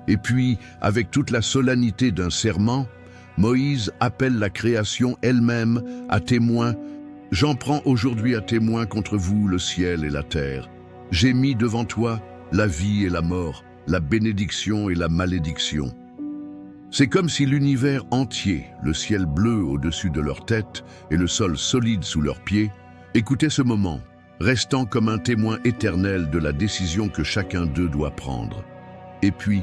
Et puis, avec toute la solennité d'un serment, Moïse appelle la création elle-même à témoin. « J'en prends aujourd'hui à témoin contre vous le ciel et la terre. J'ai mis devant toi la vie et la mort, la bénédiction et la malédiction. » C'est comme si l'univers entier, le ciel bleu au-dessus de leur tête et le sol solide sous leurs pieds, écoutait ce moment, restant comme un témoin éternel de la décision que chacun d'eux doit prendre. Et puis,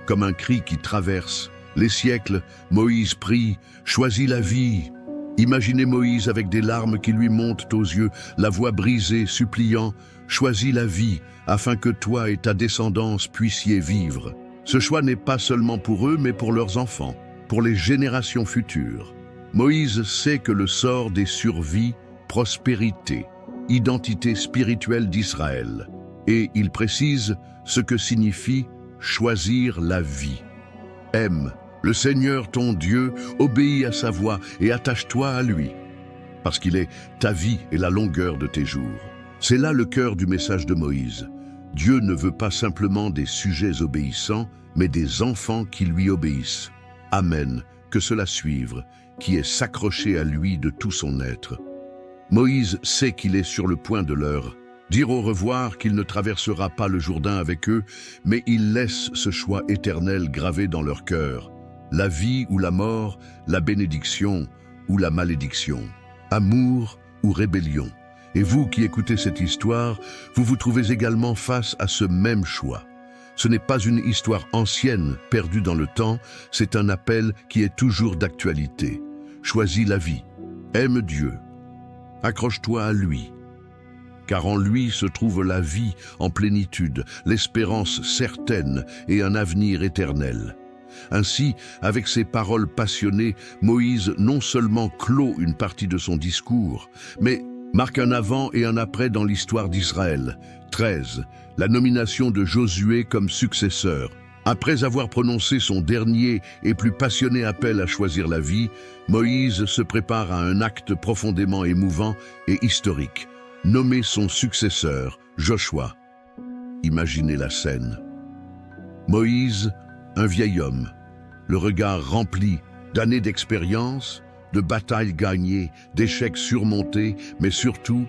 comme un cri qui traverse les siècles, Moïse prie: « Choisis la vie, Imaginez Moïse avec des larmes qui lui montent aux yeux, la voix brisée, suppliant « Choisis la vie, afin que toi et ta descendance puissiez vivre ». Ce choix n'est pas seulement pour eux, mais pour leurs enfants, pour les générations futures. Moïse sait que le sort des survies, prospérité, identité spirituelle d'Israël. Et il précise ce que signifie choisir la vie. Aime le Seigneur ton Dieu, obéis à sa voix et attache-toi à lui, parce qu'il est ta vie et la longueur de tes jours. C'est là le cœur du message de Moïse. Dieu ne veut pas simplement des sujets obéissants, mais des enfants qui lui obéissent. Amen, que cela suive, qui est s'accrocher à lui de tout son être. Moïse sait qu'il est sur le point de leur dire au revoir, qu'il ne traversera pas le Jourdain avec eux, mais il laisse ce choix éternel gravé dans leur cœur. La vie ou la mort, la bénédiction ou la malédiction, amour ou rébellion. Et vous qui écoutez cette histoire, vous vous trouvez également face à ce même choix. Ce n'est pas une histoire ancienne, perdue dans le temps, c'est un appel qui est toujours d'actualité. Choisis la vie, aime Dieu, accroche-toi à lui, car en lui se trouve la vie en plénitude, l'espérance certaine et un avenir éternel. Ainsi, avec ces paroles passionnées, Moïse non seulement clôt une partie de son discours, mais marque un avant et un après dans l'histoire d'Israël. 13. La nomination de Josué comme successeur. Après avoir prononcé son dernier et plus passionné appel à choisir la vie, Moïse se prépare à un acte profondément émouvant et historique. Nommer son successeur, Joshua. Imaginez la scène. Moïse, un vieil homme, le regard rempli d'années d'expérience, de batailles gagnées, d'échecs surmontés, mais surtout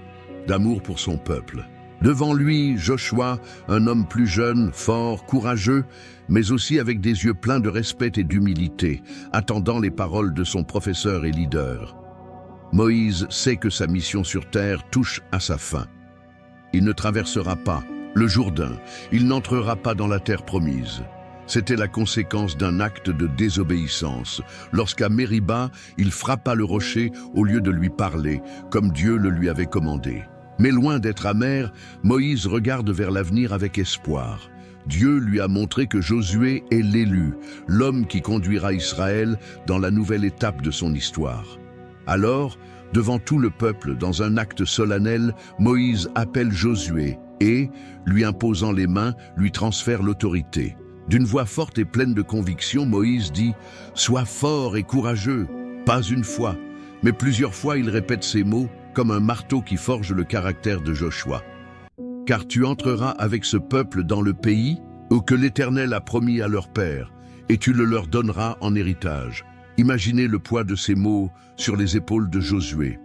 d'amour pour son peuple. Devant lui, Joshua, un homme plus jeune, fort, courageux, mais aussi avec des yeux pleins de respect et d'humilité, attendant les paroles de son professeur et leader. Moïse sait que sa mission sur terre touche à sa fin. Il ne traversera pas le Jourdain, il n'entrera pas dans la terre promise. C'était la conséquence d'un acte de désobéissance, lorsqu'à Mériba, il frappa le rocher au lieu de lui parler, comme Dieu le lui avait commandé. Mais loin d'être amer, Moïse regarde vers l'avenir avec espoir. Dieu lui a montré que Josué est l'élu, l'homme qui conduira Israël dans la nouvelle étape de son histoire. Alors, devant tout le peuple, dans un acte solennel, Moïse appelle Josué et, lui imposant les mains, lui transfère l'autorité. D'une voix forte et pleine de conviction, Moïse dit « Sois fort et courageux ». Pas une fois, mais plusieurs fois il répète ces mots comme un marteau qui forge le caractère de Joshua. « Car tu entreras avec ce peuple dans le pays que l'Éternel a promis à leur père, et tu le leur donneras en héritage. » Imaginez le poids de ces mots sur les épaules de Josué.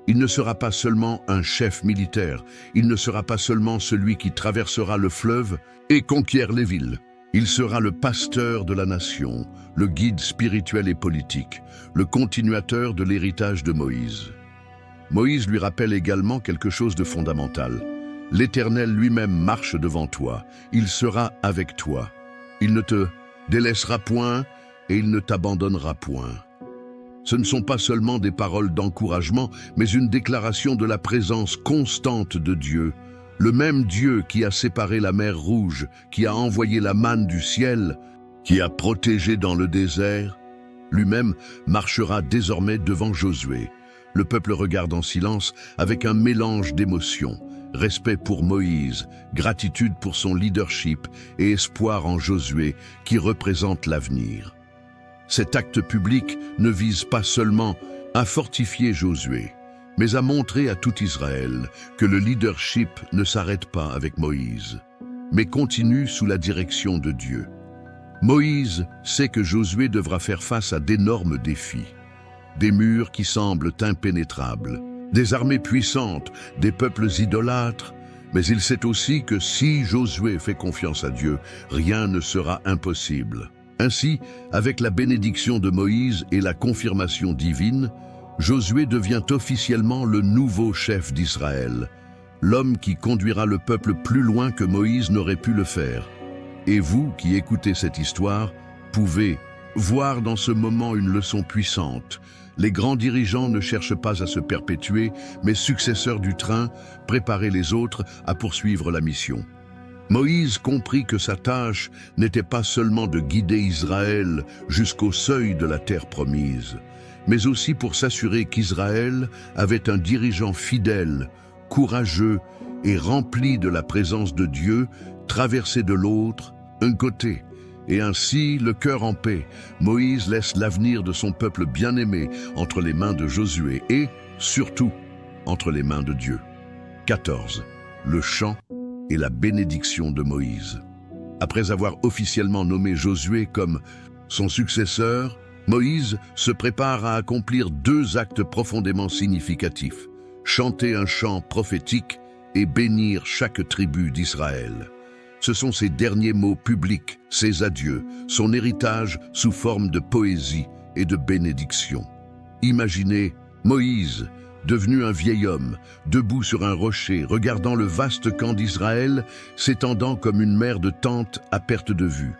Il ne sera pas seulement un chef militaire, il ne sera pas seulement celui qui traversera le fleuve et conquiert les villes. Il sera le pasteur de la nation, le guide spirituel et politique, le continuateur de l'héritage de Moïse. Moïse lui rappelle également quelque chose de fondamental. L'Éternel lui-même marche devant toi, il sera avec toi. Il ne te délaissera point et il ne t'abandonnera point. Ce ne sont pas seulement des paroles d'encouragement, mais une déclaration de la présence constante de Dieu. Le même Dieu qui a séparé la mer Rouge, qui a envoyé la manne du ciel, qui a protégé dans le désert, lui-même marchera désormais devant Josué. Le peuple regarde en silence avec un mélange d'émotions, respect pour Moïse, gratitude pour son leadership et espoir en Josué qui représente l'avenir. Cet acte public ne vise pas seulement à fortifier Josué, mais à montrer à tout Israël que le leadership ne s'arrête pas avec Moïse, mais continue sous la direction de Dieu. Moïse sait que Josué devra faire face à d'énormes défis, des murs qui semblent impénétrables, des armées puissantes, des peuples idolâtres, mais il sait aussi que si Josué fait confiance à Dieu, rien ne sera impossible. Ainsi, avec la bénédiction de Moïse et la confirmation divine, Josué devient officiellement le nouveau chef d'Israël, l'homme qui conduira le peuple plus loin que Moïse n'aurait pu le faire. Et vous, qui écoutez cette histoire, pouvez voir dans ce moment une leçon puissante. Les grands dirigeants ne cherchent pas à se perpétuer, mais successeurs du train, préparer les autres à poursuivre la mission. Moïse comprit que sa tâche n'était pas seulement de guider Israël jusqu'au seuil de la terre promise, mais aussi pour s'assurer qu'Israël avait un dirigeant fidèle, courageux et rempli de la présence de Dieu, traversé de l'autre, un côté. Et ainsi, le cœur en paix, Moïse laisse l'avenir de son peuple bien-aimé entre les mains de Josué et, surtout, entre les mains de Dieu. 14. Le chant et la bénédiction de Moïse. Après avoir officiellement nommé Josué comme son successeur, Moïse se prépare à accomplir deux actes profondément significatifs: chanter un chant prophétique et bénir chaque tribu d'Israël. Ce sont ses derniers mots publics, ses adieux, son héritage sous forme de poésie et de bénédiction. Imaginez Moïse, devenu un vieil homme, debout sur un rocher, regardant le vaste camp d'Israël s'étendant comme une mer de tentes à perte de vue.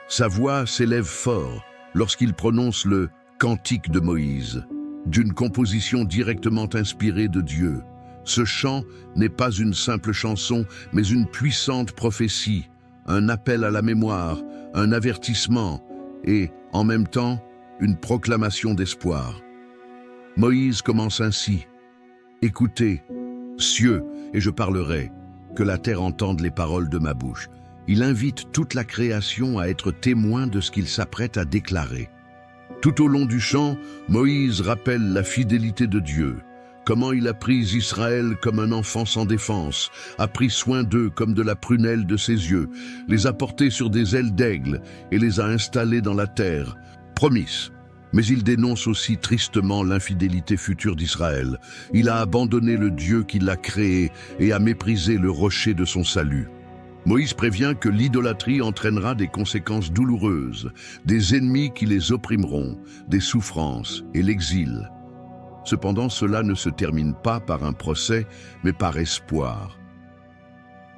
Sa voix s'élève fort lorsqu'il prononce le Cantique de Moïse, d'une composition directement inspirée de Dieu. Ce chant n'est pas une simple chanson, mais une puissante prophétie, un appel à la mémoire, un avertissement et, en même temps, une proclamation d'espoir. Moïse commence ainsi: « Écoutez, cieux, et je parlerai, que la terre entende les paroles de ma bouche. » Il invite toute la création à être témoin de ce qu'il s'apprête à déclarer. Tout au long du chant, Moïse rappelle la fidélité de Dieu, comment il a pris Israël comme un enfant sans défense, a pris soin d'eux comme de la prunelle de ses yeux, les a portés sur des ailes d'aigle et les a installés dans la terre promise. Mais il dénonce aussi tristement l'infidélité future d'Israël. Il a abandonné le Dieu qui l'a créé et a méprisé le rocher de son salut. Moïse prévient que l'idolâtrie entraînera des conséquences douloureuses, des ennemis qui les opprimeront, des souffrances et l'exil. Cependant, cela ne se termine pas par un procès, mais par espoir.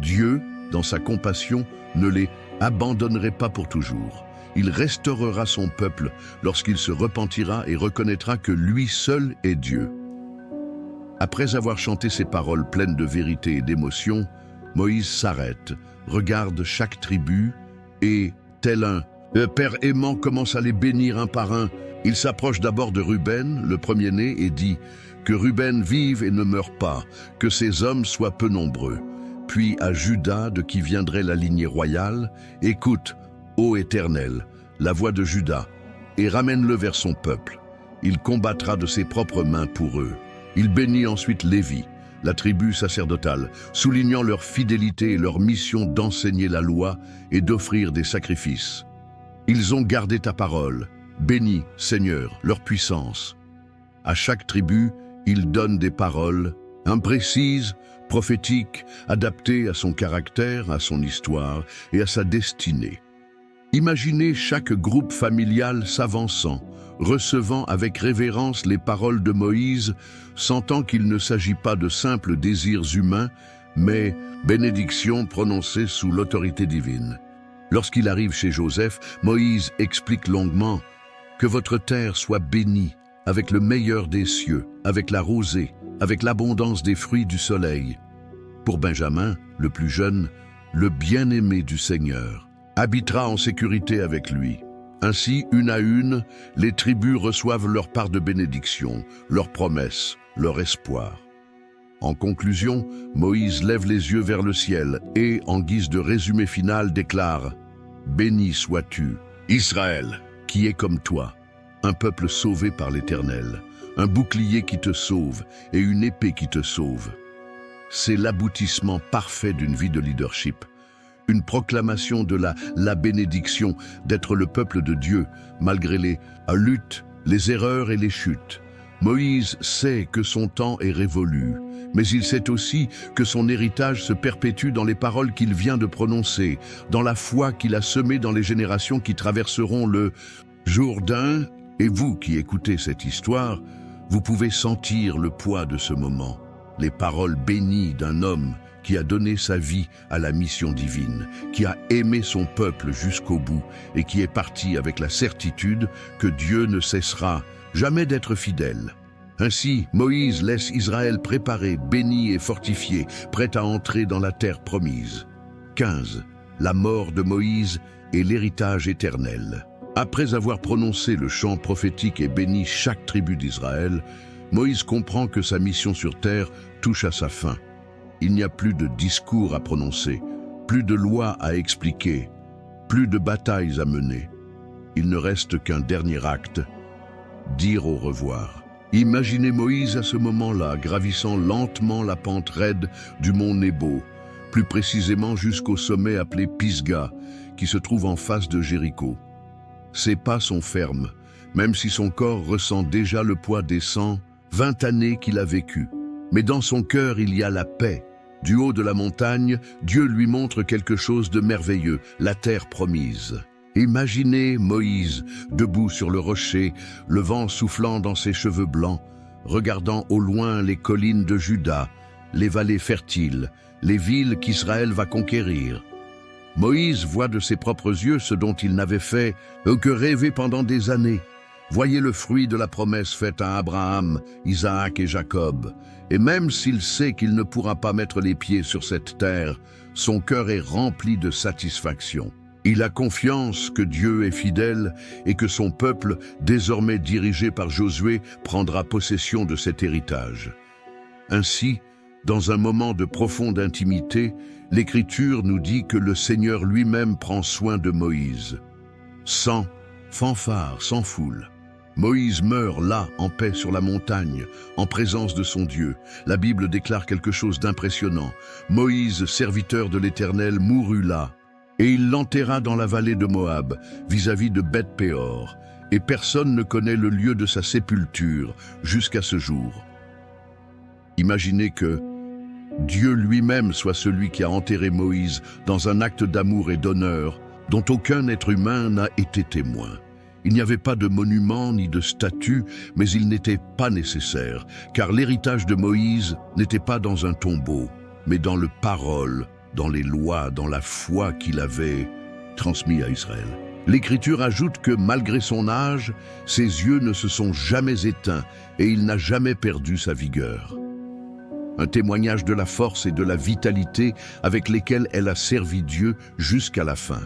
Dieu, dans sa compassion, ne les abandonnerait pas pour toujours. Il restaurera son peuple lorsqu'il se repentira et reconnaîtra que lui seul est Dieu. Après avoir chanté ces paroles pleines de vérité et d'émotion, Moïse s'arrête, regarde chaque tribu et, tel un père aimant, commence à les bénir un par un. Il s'approche d'abord de Ruben, le premier-né, et dit « Que Ruben vive et ne meure pas, que ses hommes soient peu nombreux. » Puis à Juda, de qui viendrait la lignée royale, « Écoute, ô Éternel, la voix de Juda, et ramène-le vers son peuple. Il combattra de ses propres mains pour eux. » Il bénit ensuite Lévi, la tribu sacerdotale, soulignant leur fidélité et leur mission d'enseigner la loi et d'offrir des sacrifices. Ils ont gardé ta parole. Bénis, Seigneur, leur puissance. À chaque tribu, il donne des paroles imprécises, prophétiques, adaptées à son caractère, à son histoire et à sa destinée. Imaginez chaque groupe familial s'avançant, recevant avec révérence les paroles de Moïse, sentant qu'il ne s'agit pas de simples désirs humains, mais bénédictions prononcées sous l'autorité divine. Lorsqu'il arrive chez Joseph, Moïse explique longuement « Que votre terre soit bénie avec le meilleur des cieux, avec la rosée, avec l'abondance des fruits du soleil. » Pour Benjamin, le plus jeune, le bien-aimé du Seigneur habitera en sécurité avec lui. Ainsi, une à une, les tribus reçoivent leur part de bénédiction, leurs promesses, leur espoir. En conclusion, Moïse lève les yeux vers le ciel et, en guise de résumé final, déclare « Béni sois-tu, Israël, qui est comme toi, un peuple sauvé par l'Éternel, un bouclier qui te sauve et une épée qui te sauve. » C'est l'aboutissement parfait d'une vie de leadership. Une proclamation de la bénédiction d'être le peuple de Dieu, malgré les luttes, les erreurs et les chutes. Moïse sait que son temps est révolu, mais il sait aussi que son héritage se perpétue dans les paroles qu'il vient de prononcer, dans la foi qu'il a semée dans les générations qui traverseront le Jourdain. Et vous qui écoutez cette histoire, vous pouvez sentir le poids de ce moment, les paroles bénies d'un homme qui a donné sa vie à la mission divine, qui a aimé son peuple jusqu'au bout et qui est parti avec la certitude que Dieu ne cessera jamais d'être fidèle. Ainsi, Moïse laisse Israël préparé, béni et fortifié, prêt à entrer dans la terre promise. 15. La mort de Moïse et l'héritage éternel. Après avoir prononcé le chant prophétique et béni chaque tribu d'Israël, Moïse comprend que sa mission sur terre touche à sa fin. Il n'y a plus de discours à prononcer, plus de lois à expliquer, plus de batailles à mener. Il ne reste qu'un dernier acte, dire au revoir. Imaginez Moïse à ce moment-là, gravissant lentement la pente raide du mont Nebo, plus précisément jusqu'au sommet appelé Pisga, qui se trouve en face de Jéricho. Ses pas sont fermes, même si son corps ressent déjà le poids des 120 années qu'il a vécues. Mais dans son cœur, il y a la paix. Du haut de la montagne, Dieu lui montre quelque chose de merveilleux, la terre promise. Imaginez Moïse, debout sur le rocher, le vent soufflant dans ses cheveux blancs, regardant au loin les collines de Juda, les vallées fertiles, les villes qu'Israël va conquérir. Moïse voit de ses propres yeux ce dont il n'avait fait que rêver pendant des années. Voyez le fruit de la promesse faite à Abraham, Isaac et Jacob. Et même s'il sait qu'il ne pourra pas mettre les pieds sur cette terre, son cœur est rempli de satisfaction. Il a confiance que Dieu est fidèle et que son peuple, désormais dirigé par Josué, prendra possession de cet héritage. Ainsi, dans un moment de profonde intimité, l'Écriture nous dit que le Seigneur lui-même prend soin de Moïse. Sans fanfare, sans foule. Moïse meurt là, en paix sur la montagne, en présence de son Dieu. La Bible déclare quelque chose d'impressionnant. Moïse, serviteur de l'Éternel, mourut là, et il l'enterra dans la vallée de Moab, vis-à-vis de Beth-Péor, et personne ne connaît le lieu de sa sépulture jusqu'à ce jour. Imaginez que Dieu lui-même soit celui qui a enterré Moïse dans un acte d'amour et d'honneur dont aucun être humain n'a été témoin. Il n'y avait pas de monument ni de statue, mais il n'était pas nécessaire, car l'héritage de Moïse n'était pas dans un tombeau, mais dans le parole, dans les lois, dans la foi qu'il avait transmis à Israël. L'Écriture ajoute que malgré son âge, ses yeux ne se sont jamais éteints et il n'a jamais perdu sa vigueur. Un témoignage de la force et de la vitalité avec lesquelles elle a servi Dieu jusqu'à la fin.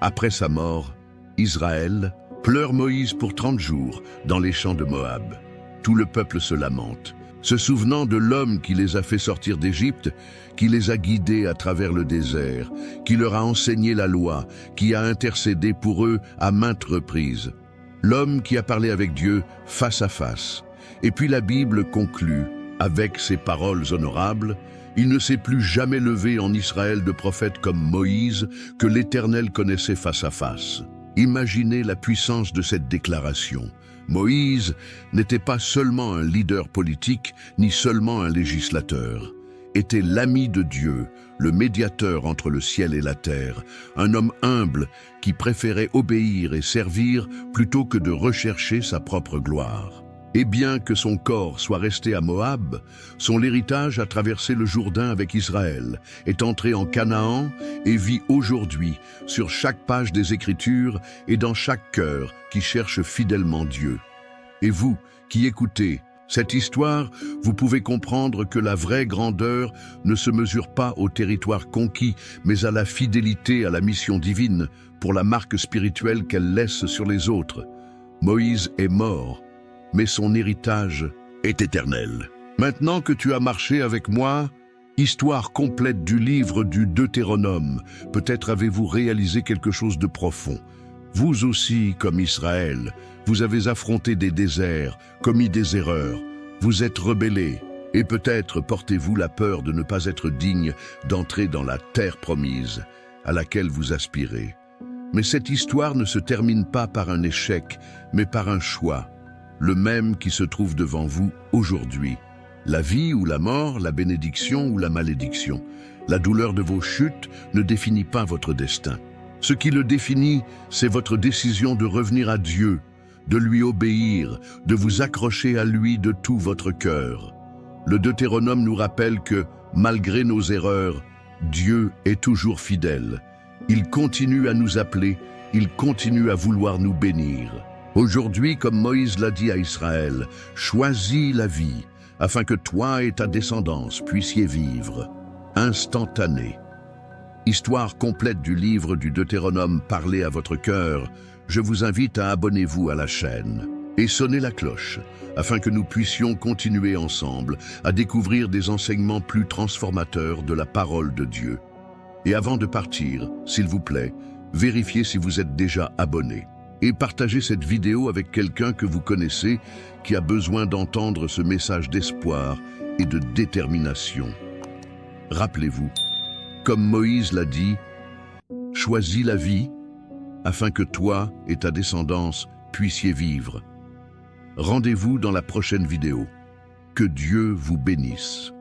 Après sa mort, Israël pleure Moïse pour 30 jours dans les champs de Moab. Tout le peuple se lamente, se souvenant de l'homme qui les a fait sortir d'Égypte, qui les a guidés à travers le désert, qui leur a enseigné la loi, qui a intercédé pour eux à maintes reprises. L'homme qui a parlé avec Dieu face à face. Et puis la Bible conclut avec ces paroles honorables: il ne s'est plus jamais levé en Israël de prophète comme Moïse que l'Éternel connaissait face à face. Imaginez la puissance de cette déclaration. Moïse n'était pas seulement un leader politique, ni seulement un législateur. Était l'ami de Dieu, le médiateur entre le ciel et la terre, un homme humble qui préférait obéir et servir plutôt que de rechercher sa propre gloire. Et bien que son corps soit resté à Moab, son héritage a traversé le Jourdain avec Israël, est entré en Canaan et vit aujourd'hui sur chaque page des Écritures et dans chaque cœur qui cherche fidèlement Dieu. Et vous, qui écoutez cette histoire, vous pouvez comprendre que la vraie grandeur ne se mesure pas au territoire conquis, mais à la fidélité à la mission divine pour la marque spirituelle qu'elle laisse sur les autres. Moïse est mort, mais son héritage est éternel. Maintenant que tu as marché avec moi, histoire complète du livre du Deutéronome, peut-être avez-vous réalisé quelque chose de profond. Vous aussi, comme Israël, vous avez affronté des déserts, commis des erreurs, vous êtes rebellés, et peut-être portez-vous la peur de ne pas être digne d'entrer dans la terre promise, à laquelle vous aspirez. Mais cette histoire ne se termine pas par un échec, mais par un choix, le même qui se trouve devant vous aujourd'hui. La vie ou la mort, la bénédiction ou la malédiction. La douleur de vos chutes ne définit pas votre destin. Ce qui le définit, c'est votre décision de revenir à Dieu, de lui obéir, de vous accrocher à lui de tout votre cœur. Le Deutéronome nous rappelle que Malgré nos erreurs, Dieu est toujours fidèle. Il continue à nous appeler, il continue à vouloir nous bénir. Aujourd'hui, comme Moïse l'a dit à Israël, choisis la vie, afin que toi et ta descendance puissiez vivre. Instantané. Histoire complète du livre du Deutéronome parlé à votre cœur, je vous invite à abonnez-vous à la chaîne et sonnez la cloche, afin que nous puissions continuer ensemble à découvrir des enseignements plus transformateurs de la parole de Dieu. Et avant de partir, s'il vous plaît, vérifiez si vous êtes déjà abonné. Et partagez cette vidéo avec quelqu'un que vous connaissez qui a besoin d'entendre ce message d'espoir et de détermination. Rappelez-vous, comme Moïse l'a dit, choisis la vie afin que toi et ta descendance puissiez vivre. Rendez-vous dans la prochaine vidéo. Que Dieu vous bénisse.